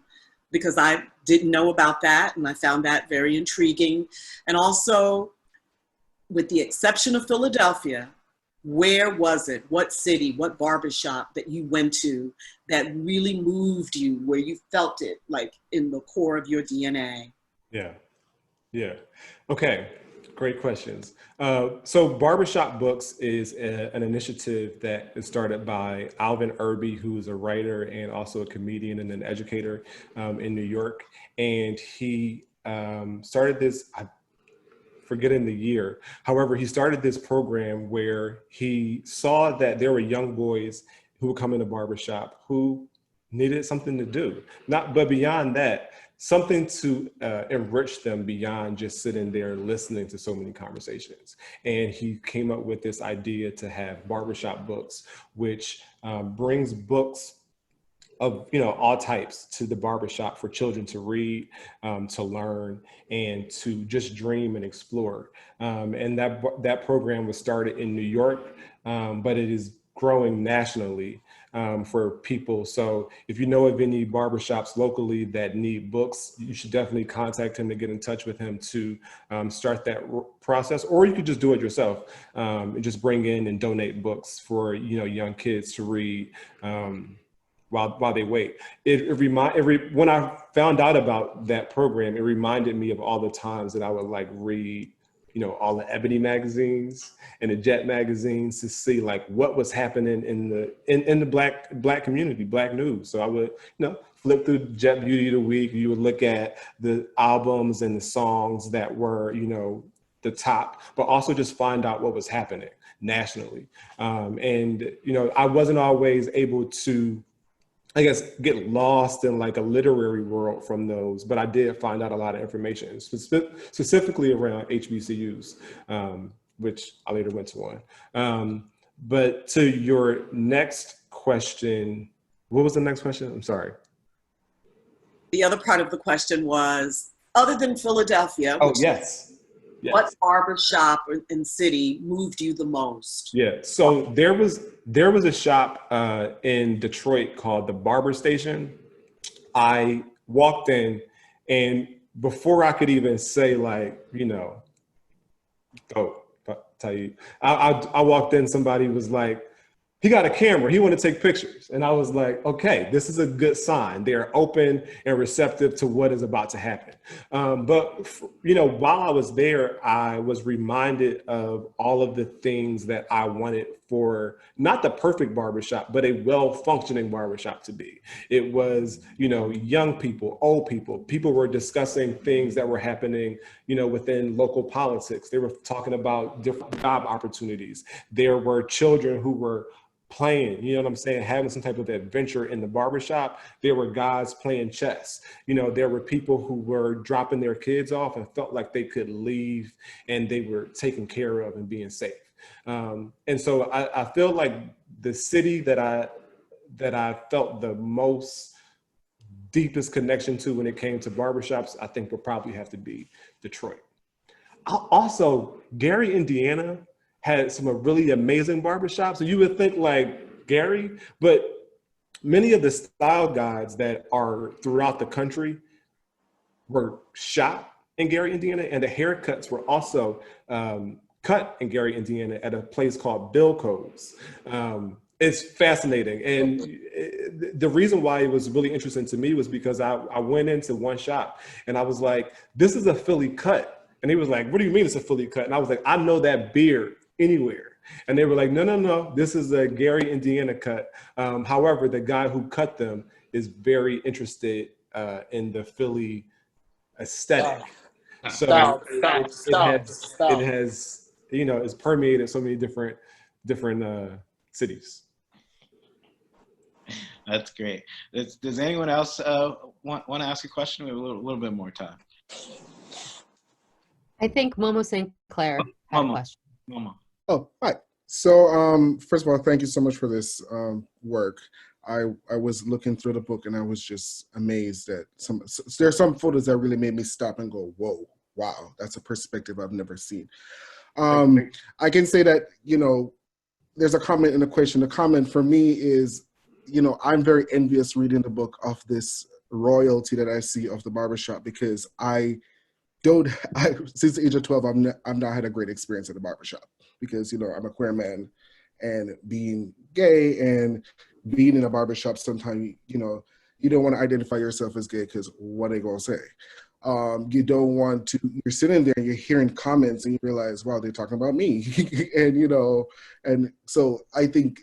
because I didn't know about that, and I found that very intriguing. And also, with the exception of Philadelphia, where was it, what city, what barbershop that you went to that really moved you, where you felt it like in the core of your DNA? Yeah. Yeah. Okay. Great questions. So Barbershop Books is an initiative that is started by Alvin Irby, who is a writer and also a comedian and an educator in New York. And he started this, I'm forgetting the year. However, he started this program where he saw that there were young boys who would come in the barbershop who needed something to do. But beyond that, something to enrich them beyond just sitting there listening to so many conversations. And he came up with this idea to have barbershop books, which brings books of all types to the barbershop for children to read, to learn, and to just dream and explore. And that program was started in New York, but it is growing nationally for people. So if you know of any barbershops locally that need books, you should definitely contact him to get in touch with him to start that process. Or you could just do it yourself and just bring in and donate books for young kids to read while they wait. When I found out about that program, it reminded me of all the times that I would read all the Ebony magazines and the Jet magazines to see what was happening in the black community, black news. So I would, flip through Jet Beauty of the Week. You would look at the albums and the songs that were, the top, but also just find out what was happening nationally. And I wasn't always able to, I guess, get lost in a literary world from those, but I did find out a lot of information, specifically around HBCUs, which I later went to one. But to your next question, what was the next question? I'm sorry. The other part of the question was, other than Philadelphia, oh, yes. What barbershop and city moved you the most? Yeah, so there was a shop in Detroit called the Barber Station. I walked in, and before I could even say tayyib, I walked in, somebody was like, he got a camera, he wanted to take pictures. And I was like, okay, this is a good sign. They're open and receptive to what is about to happen. But while I was there, I was reminded of all of the things that I wanted for not the perfect barbershop, but a well-functioning barbershop to be. It was, young people, old people were discussing things that were happening, within local politics. They were talking about different job opportunities. There were children who were playing, having some type of adventure in the barbershop. There were guys playing chess. There were people who were dropping their kids off and felt like they could leave and they were taken care of and being safe. And so I feel like the city that I felt the most deepest connection to when it came to barbershops, I think would probably have to be Detroit. Also, Gary, Indiana had some really amazing barbershops. So you would think Gary, but many of the style guides that are throughout the country were shot in Gary, Indiana, and the haircuts were also cut in Gary, Indiana at a place called Bill Codes. It's fascinating. And the reason why it was really interesting to me was because I went into one shop and I was like, this is a Philly cut. And he was like, what do you mean it's a Philly cut? And I was like, I know that beard anywhere. And they were like, no, this is a Gary, Indiana cut. However, the guy who cut them is very interested in the Philly aesthetic. So it has, it's permeated so many different cities. That's great. Does anyone else want to ask a question? We have a little bit more time. I think Momo St. Clair had a question. Momo. Oh, hi. So first of all, thank you so much for this work. I was looking through the book and I was just amazed at there are some photos that really made me stop and go, whoa, wow, that's a perspective I've never seen. I can say that, there's a comment in the question. The comment for me is, I'm very envious reading the book of this royalty that I see of the barbershop, because since the age of 12, I've not had a great experience at the barbershop, because, you know, I'm a queer man, and being gay and being in a barbershop, sometimes, you know, you don't want to identify yourself as gay because what are they going to say? You don't want to, you're sitting there and you're hearing comments and you realize, wow, they're talking about me. And, you know, and so I think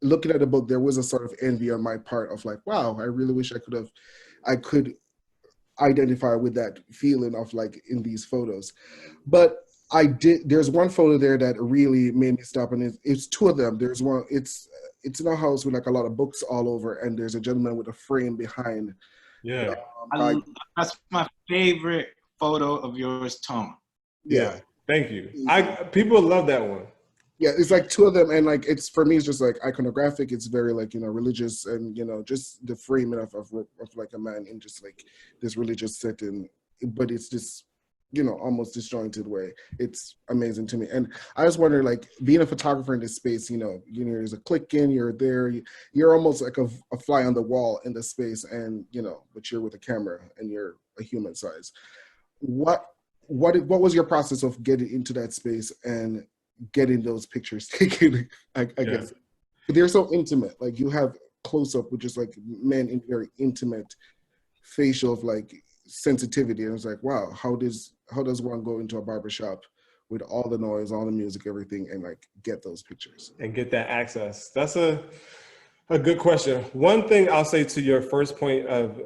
looking at the book, there was a sort of envy on my part of like, wow, I really wish I could identify with that feeling of like in these photos. But there's one photo there that really made me stop, and it's two of them. There's one, it's in a house with like a lot of books all over, and there's a gentleman with a frame behind. Yeah. That's my favorite photo of yours, Tom. Yeah. Thank you. People love that one. Yeah, it's like two of them, and like it's, for me, it's just like iconographic. It's very like, you know, religious, and, you know, just the framing of like a man in just like this religious setting, but it's just, you know, almost disjointed way. It's amazing to me. And I just wonder, like, being a photographer in this space, you know, there's a click in, you're there, you're almost like a fly on the wall in the space, and, you know, but you're with a camera and you're a human size. What was your process of getting into that space and getting those pictures taken? I guess they're so intimate. Like, you have close up with just like men in very intimate facial of like sensitivity, and it's like, wow, how does one go into a barbershop with all the noise, all the music, everything, and like get those pictures and get that access? That's a good question. One thing I'll say to your first point of,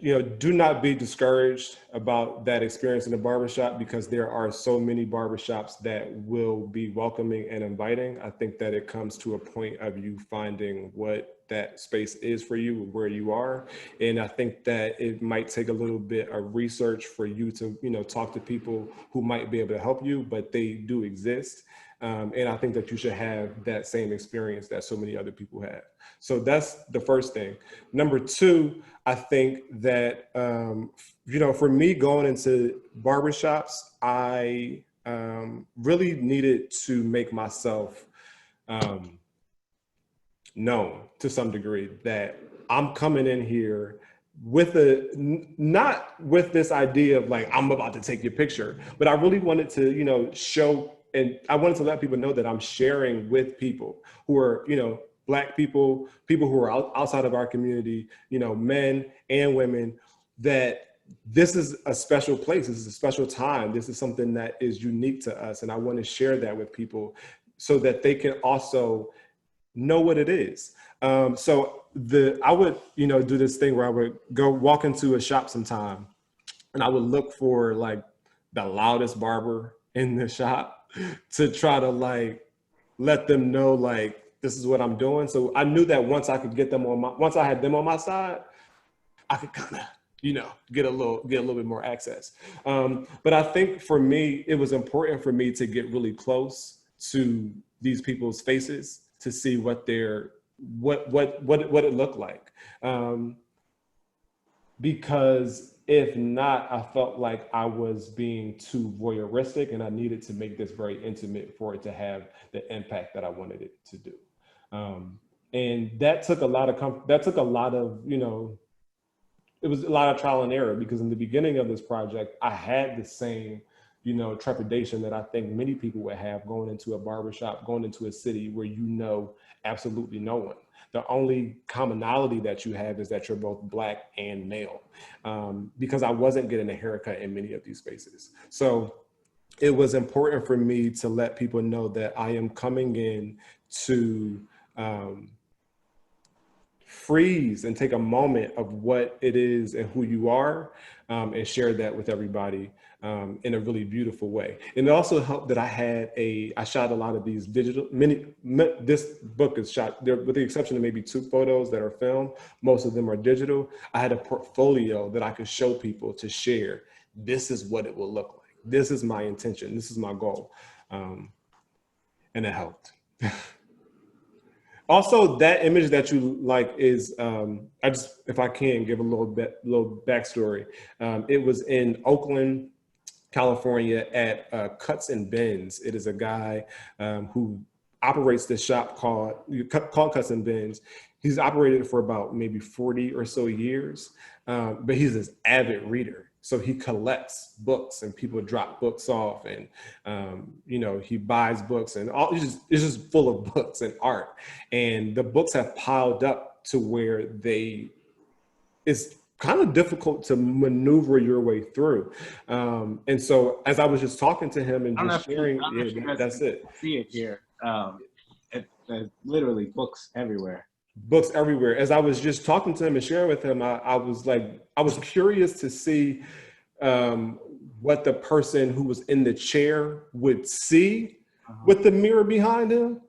you know, do not be discouraged about that experience in the barbershop, because there are so many barbershops that will be welcoming and inviting. I think that it comes to a point of you finding what that space is for you, where you are. And I think that it might take a little bit of research for you to, you know, talk to people who might be able to help you, but they do exist. And I think that you should have that same experience that so many other people have. So that's the first thing. Number two, I think that, you know, for me going into barbershops, I really needed to make myself known to some degree, that I'm coming in here with not with this idea of like, I'm about to take your picture, but I really wanted to, you know, show, and I wanted to let people know that I'm sharing with people who are, you know, Black people, people who are outside of our community, you know, men and women, that this is a special place. This is a special time. This is something that is unique to us. And I want to share that with people so that they can also know what it is. So I would, you know, do this thing where I would go walk into a shop sometime, and I would look for like the loudest barber in the shop to try to like let them know like, this is what I'm doing. So I knew that once I could get them once I had them on my side, I could kind of, you know, get a little bit more access. But I think for me, it was important for me to get really close to these people's faces to see what it looked like. Because if not, I felt like I was being too voyeuristic, and I needed to make this very intimate for it to have the impact that I wanted it to do. And that took a lot of, you know, it was a lot of trial and error, because in the beginning of this project, I had the same, you know, trepidation that I think many people would have going into a barbershop, going into a city where you know absolutely no one. The only commonality that you have is that you're both Black and male, because I wasn't getting a haircut in many of these spaces. So it was important for me to let people know that I am coming in to freeze and take a moment of what it is and who you are, and share that with everybody in a really beautiful way. And it also helped that I shot a lot of these digital, this book is shot there, with the exception of maybe 2 photos that are filmed, most of them are digital. I had a portfolio that I could show people to share. This is what it will look like. This is my intention. This is my goal. And it helped. Also, that image that you like is, if I can give a little backstory. It was in Oakland, California at Cuts and Bends. It is a guy who operates this shop called Custom Bins. He's operated it for about maybe 40 or so years, but he's this avid reader. So he collects books and people drop books off, and you know, he buys books, and it's just full of books and art. And the books have piled up to where it's kind of difficult to maneuver your way through. And so as I was just talking to him and just sharing, that's it. See it here. Literally books everywhere. Books everywhere. As I was just talking to him and sharing with him, I was curious to see what the person who was in the chair would see with the mirror behind him.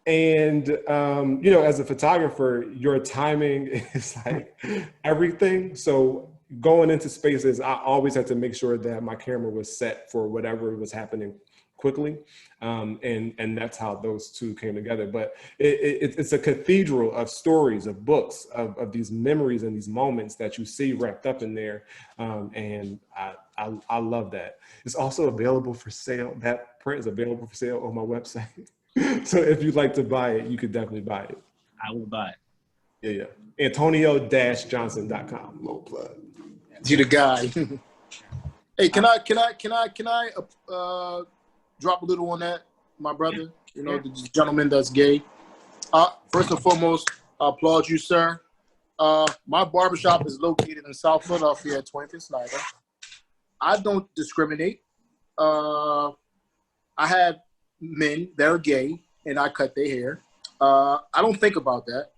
And, you know, as a photographer, your timing is like everything. So going into spaces, I always had to make sure that my camera was set for whatever was happening quickly. And that's how those two came together. But it's a cathedral of stories, of books, of these memories and these moments that you see wrapped up in there. And I love that. It's also available for sale. That print is available for sale on my website. So if you'd like to buy it, you could definitely buy it. I will buy it. Yeah. Antonio-johnson.com. Low plug. You the guy. Hey, can I drop a little on that, my brother? You know, the gentleman that's gay. First and foremost, I applaud you, sir. My barbershop is located in South Philadelphia at 20th and Snyder. I don't discriminate. I have men that are gay, and I cut their hair. I don't think about that.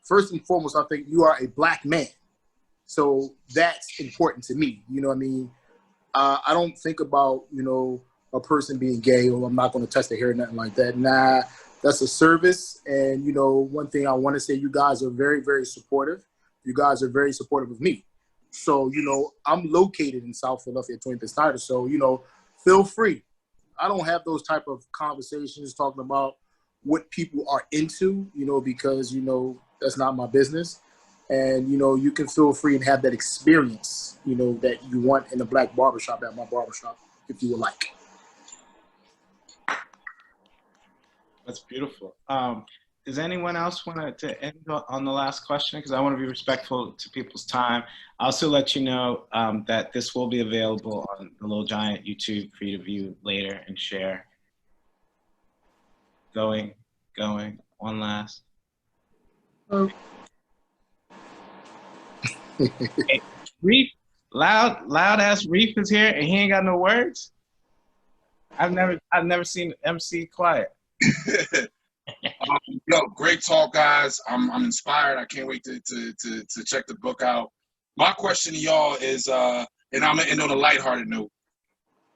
First and foremost, I think you are a black man. So that's important to me. You know what I mean? I don't think about, you know, a person being gay, or I'm not going to touch their hair or nothing like that. Nah, that's a service. And, you know, one thing I want to say, you guys are very, very supportive. You guys are very supportive of me. So, you know, I'm located in South Philadelphia, 20th and Snyder. So, you know, feel free. I don't have those type of conversations talking about what people are into, you know, because, you know, that's not my business. And, you know, you can feel free and have that experience, you know, that you want in a black barbershop at my barbershop, if you would like. That's beautiful. Does anyone else want to end on the last question? Because I want to be respectful to people's time. I'll also let you know that this will be available on the Little Giant YouTube for you to view later and share. Going, one last. Hey, Reef, loud ass Reef is here and he ain't got no words. I've never seen MC quiet. Yo, great talk, guys. I'm inspired. I can't wait to check the book out. My question to y'all is, and I'm gonna end on a lighthearted note.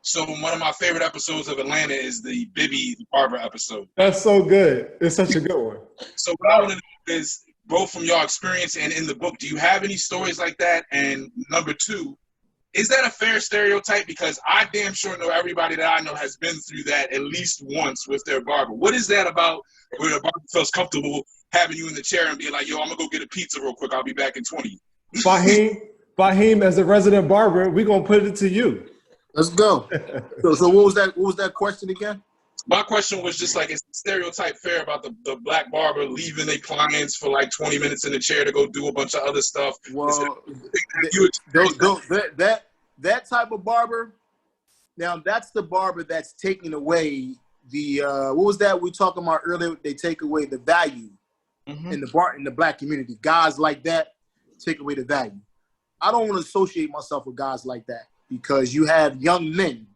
So one of my favorite episodes of Atlanta is the Bibby the Barber episode. That's so good. It's such a good one. So what I want to know is, both from your experience and in the book, do you have any stories like that? And number two, is that a fair stereotype? Because I damn sure know everybody that I know has been through that at least once with their barber. What is that about where the barber feels comfortable having you in the chair and being like, yo, I'm gonna go get a pizza real quick. I'll be back in 20. Faheem, as a resident barber, we're gonna put it to you. Let's go. So what was that question again? My question was just like, is the stereotype fair about the black barber leaving their clients for like 20 minutes in the chair to go do a bunch of other stuff? Well, that type of barber, now that's the barber that's taking away the, what was that we talking about earlier? They take away the value in the black community. Guys like that take away the value. I don't want to associate myself with guys like that, because you have young men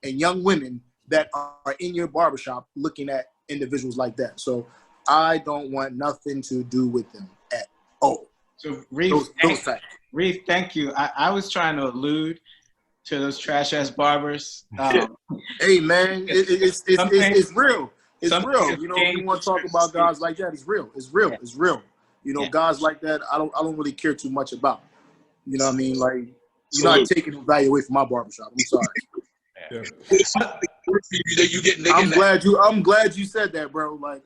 and young women that are in your barbershop looking at individuals like that. So I don't want nothing to do with them at all. So Reef, thank you. I was trying to allude to those trash ass barbers. Hey man, it's real. It's real. You know, you want to talk about guys like that, it's real. It's real. It's real. You know, guys like that, I don't really care too much about. You know what I mean? Like, you're not taking the value away from my barbershop. I'm sorry. Yeah. I'm glad you said that, bro. Like,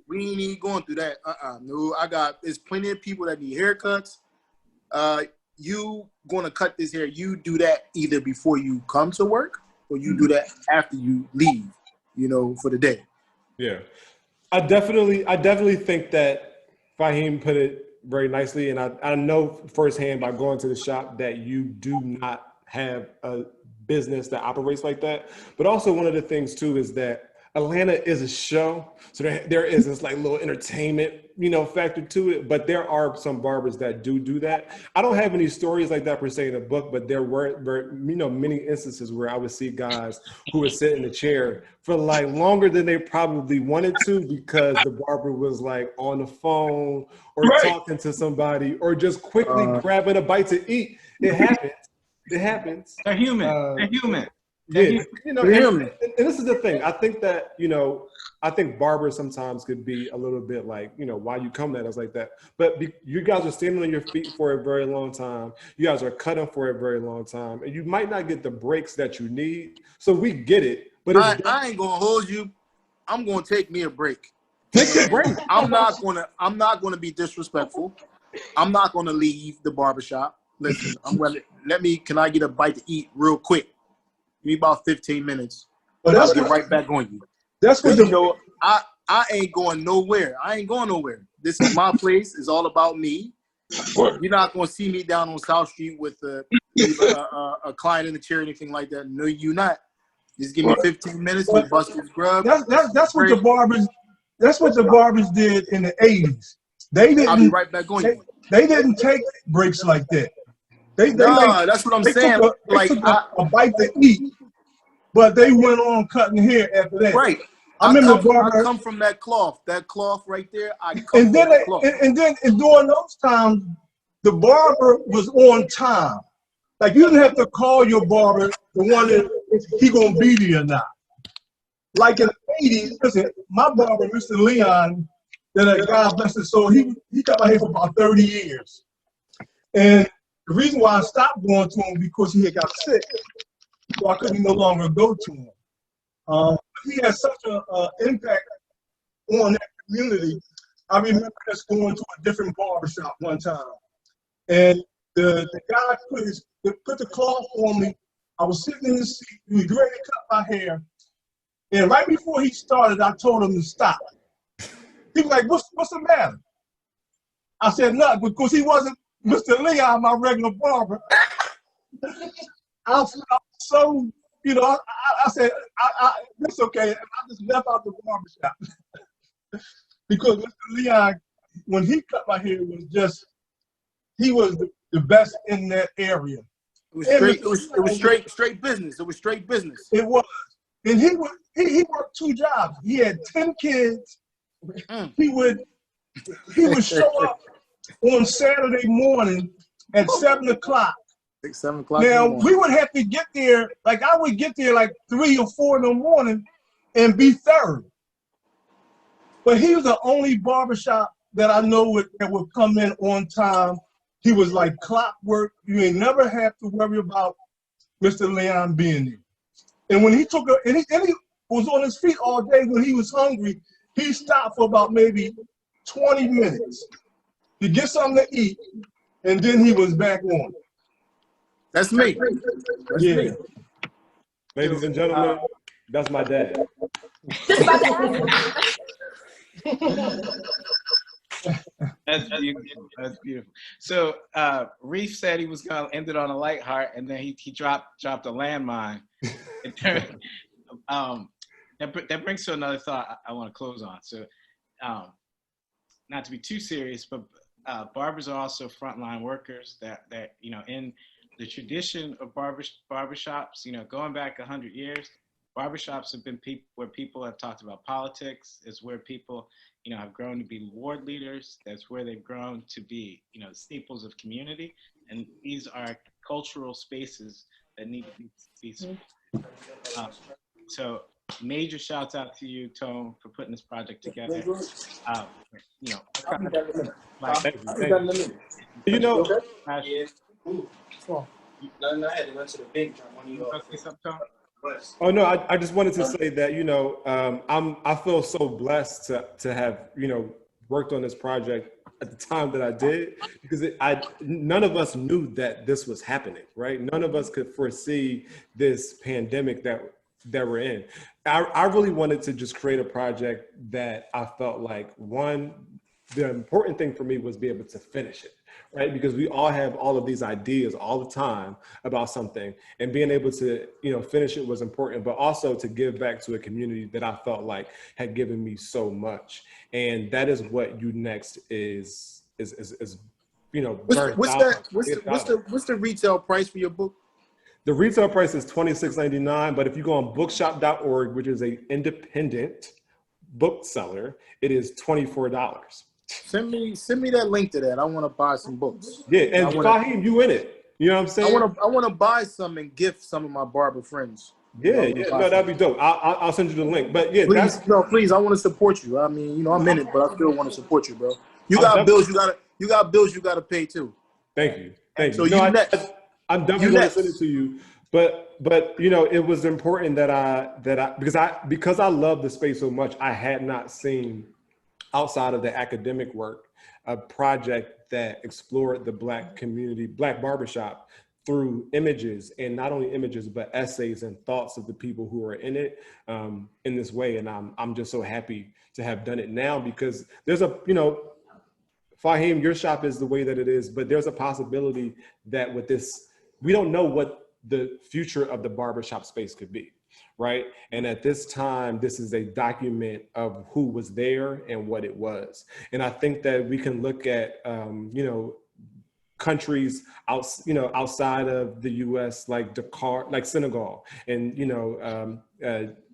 we ain't even going through that. No, there's plenty of people that need haircuts. You gonna cut this hair, you do that either before you come to work or you do that after you leave, you know, for the day. Yeah. I definitely think that Faheem put it very nicely. And I know firsthand by going to the shop that you do not have a business that operates like that. But also one of the things too is that Atlanta is a show. So there is this like little entertainment, factor to it. But there are some barbers that do that. I don't have any stories like that per se in the book, but there were many instances where I would see guys who would sit in a chair for like longer than they probably wanted to because the barber was like on the phone or talking to somebody or just quickly grabbing a bite to eat. It happens. It happens. They're human. They're human. Yeah, and this is the thing. I think that, I think barbers sometimes could be a little bit like, why you come at us like that? But you guys are standing on your feet for a very long time. You guys are cutting for a very long time. And you might not get the breaks that you need. So we get it. But I ain't going to hold you. I'm going to take me a break. Take a break. I'm not going to be disrespectful. I'm not going to leave the barbershop. Listen, can I get a bite to eat real quick? Give me about 15 minutes. But I'll get right back on you. That's what I ain't going nowhere. I ain't going nowhere. This is my place. It's all about me. You're not going to see me down on South Street with a client in the chair or anything like that. No, you're not. Just give me 15 minutes. We bust this grub. That's what the barbers. That's what the barbers did in the 80s. They didn't. I'll be right back on you. They didn't take breaks like that. That's what I'm saying. They took a bite to eat, but they went on cutting hair after that. Right. I come from that cloth right there. And during those times, the barber was on time. Like you didn't have to call your barber the one that he gonna be there or not. Like in the 80s, listen, my barber, Mr. Leon, that God bless his soul, he cut my hair for about 30 years. And the reason why I stopped going to him because he had got sick, so I couldn't no longer go to him. He had such an impact on that community. I remember us going to a different barbershop one time, and the guy put the cloth on me. I was sitting in the seat. He was ready to cut my hair, and right before he started, I told him to stop. He was like, "What's the matter?" I said, "Nothing," because he wasn't Mr. Leon, my regular barber. I was so, I said, it's okay. I just left out the barbershop. Because Mr. Leon, when he cut my hair, he was the best in that area. It was straight business. It was straight business. It was. And he worked 2 jobs. He had 10 kids. He would show up on Saturday morning at 7 o'clock. 7 o'clock. Now we would have to get there, like I would get there like 3 or 4 in the morning and be third. But he was the only barbershop that I know that would come in on time. He was like clockwork. You ain't never have to worry about Mr. Leon being there. And when he was on his feet all day when he was hungry, he stopped for about maybe 20 minutes to get something to eat, and then he was back on. That's me. That's me. Ladies and gentlemen, that's my dad. That's beautiful. That's beautiful. So Reef said he was gonna end it on a light heart, and then he dropped a landmine. That brings to another thought I want to close on. So not to be too serious, but barbers are also frontline workers that in the tradition of barbershops, going back 100 years, barbershops have been where people have talked about politics. It's where people, have grown to be ward leaders. That's where they've grown to be, staples of community. And these are cultural spaces that need to be so major shouts out to you, Tone, for putting this project together. Oh no, I just wanted to say that I feel so blessed to have worked on this project at the time that I did, because none of us knew that this was happening, right? None of us could foresee this pandemic that that we're in. I really wanted to just create a project that I felt like, one, the important thing for me was be able to finish it, right? Because we all have all of these ideas all the time about something, and being able to, finish it was important, but also to give back to a community that I felt like had given me so much. And that is what You Next is What's birthed out. what's the retail price for your book? The retail price is $26.99, but if you go on bookshop.org, which is an independent bookseller, it is $24. Send me that link to that. I want to buy some books. Yeah, and Faheem, you in it. You know what I'm saying? I want to buy some and gift some of my barber friends. Yeah, no, that'd be dope. I'll send you the link. But yeah, please, I want to support you. I mean, I'm in it, but I still want to support you, bro. You got bills you gotta pay too. Thank you. So next. I'm definitely going to send it to you, but it was important that because I love the space so much, I had not seen, outside of the academic work, a project that explored the Black community, Black barbershop, through images, and not only images, but essays and thoughts of the people who are in it in this way. And I'm just so happy to have done it now, because there's Faheem, your shop is the way that it is, but there's a possibility that with this, we don't know what the future of the barbershop space could be, right? And at this time, this is a document of who was there and what it was. And I think that we can look at, countries outside of the U.S. like Dakar, like Senegal, and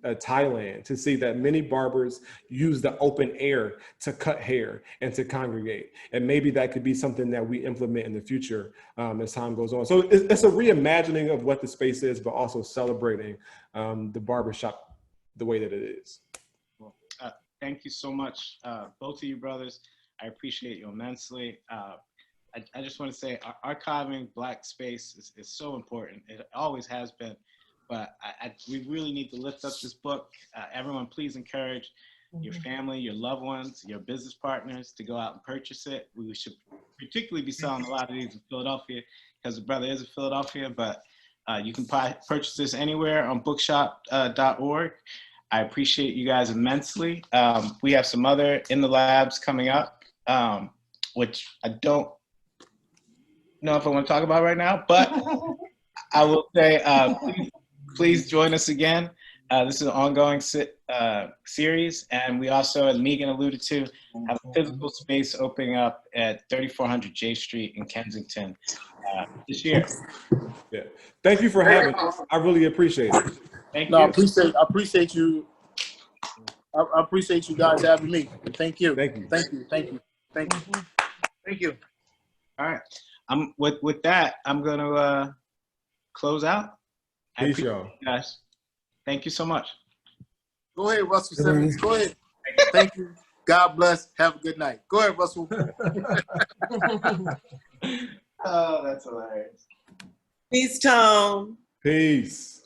Thailand, to see that many barbers use the open air to cut hair and to congregate. And maybe that could be something that we implement in the future as time goes on. So it's a reimagining of what the space is, but also celebrating the barbershop the way that it is. Well, thank you so much, both of you brothers. I appreciate you immensely. I just want to say archiving Black space is so important. It always has been, but we really need to lift up this book. Everyone, please encourage your family, your loved ones, your business partners to go out and purchase it. We should particularly be selling a lot of these in Philadelphia, because the brother is in Philadelphia, but you can purchase this anywhere on bookshop.org. I appreciate you guys immensely. We have some other In the Labs coming up, which I don't know if I want to talk about right now, but I will say please join us again. This is an ongoing series, and we also, as Meegan alluded to, have a physical space opening up at 3400 J Street in Kensington this year. Yeah, thank you for having us. I really appreciate it. Thank you. I appreciate you. I appreciate you guys having me. Thank you. Thank you. Thank you. Thank you. Thank you. Thank you. All right. With that, I'm gonna close out. Peace, y'all. Guys, thank you so much. Go ahead, Russell Simmons. Go ahead. Thank you. God bless. Have a good night. Go ahead, Russell. Oh, that's hilarious. Peace, Tone. Peace.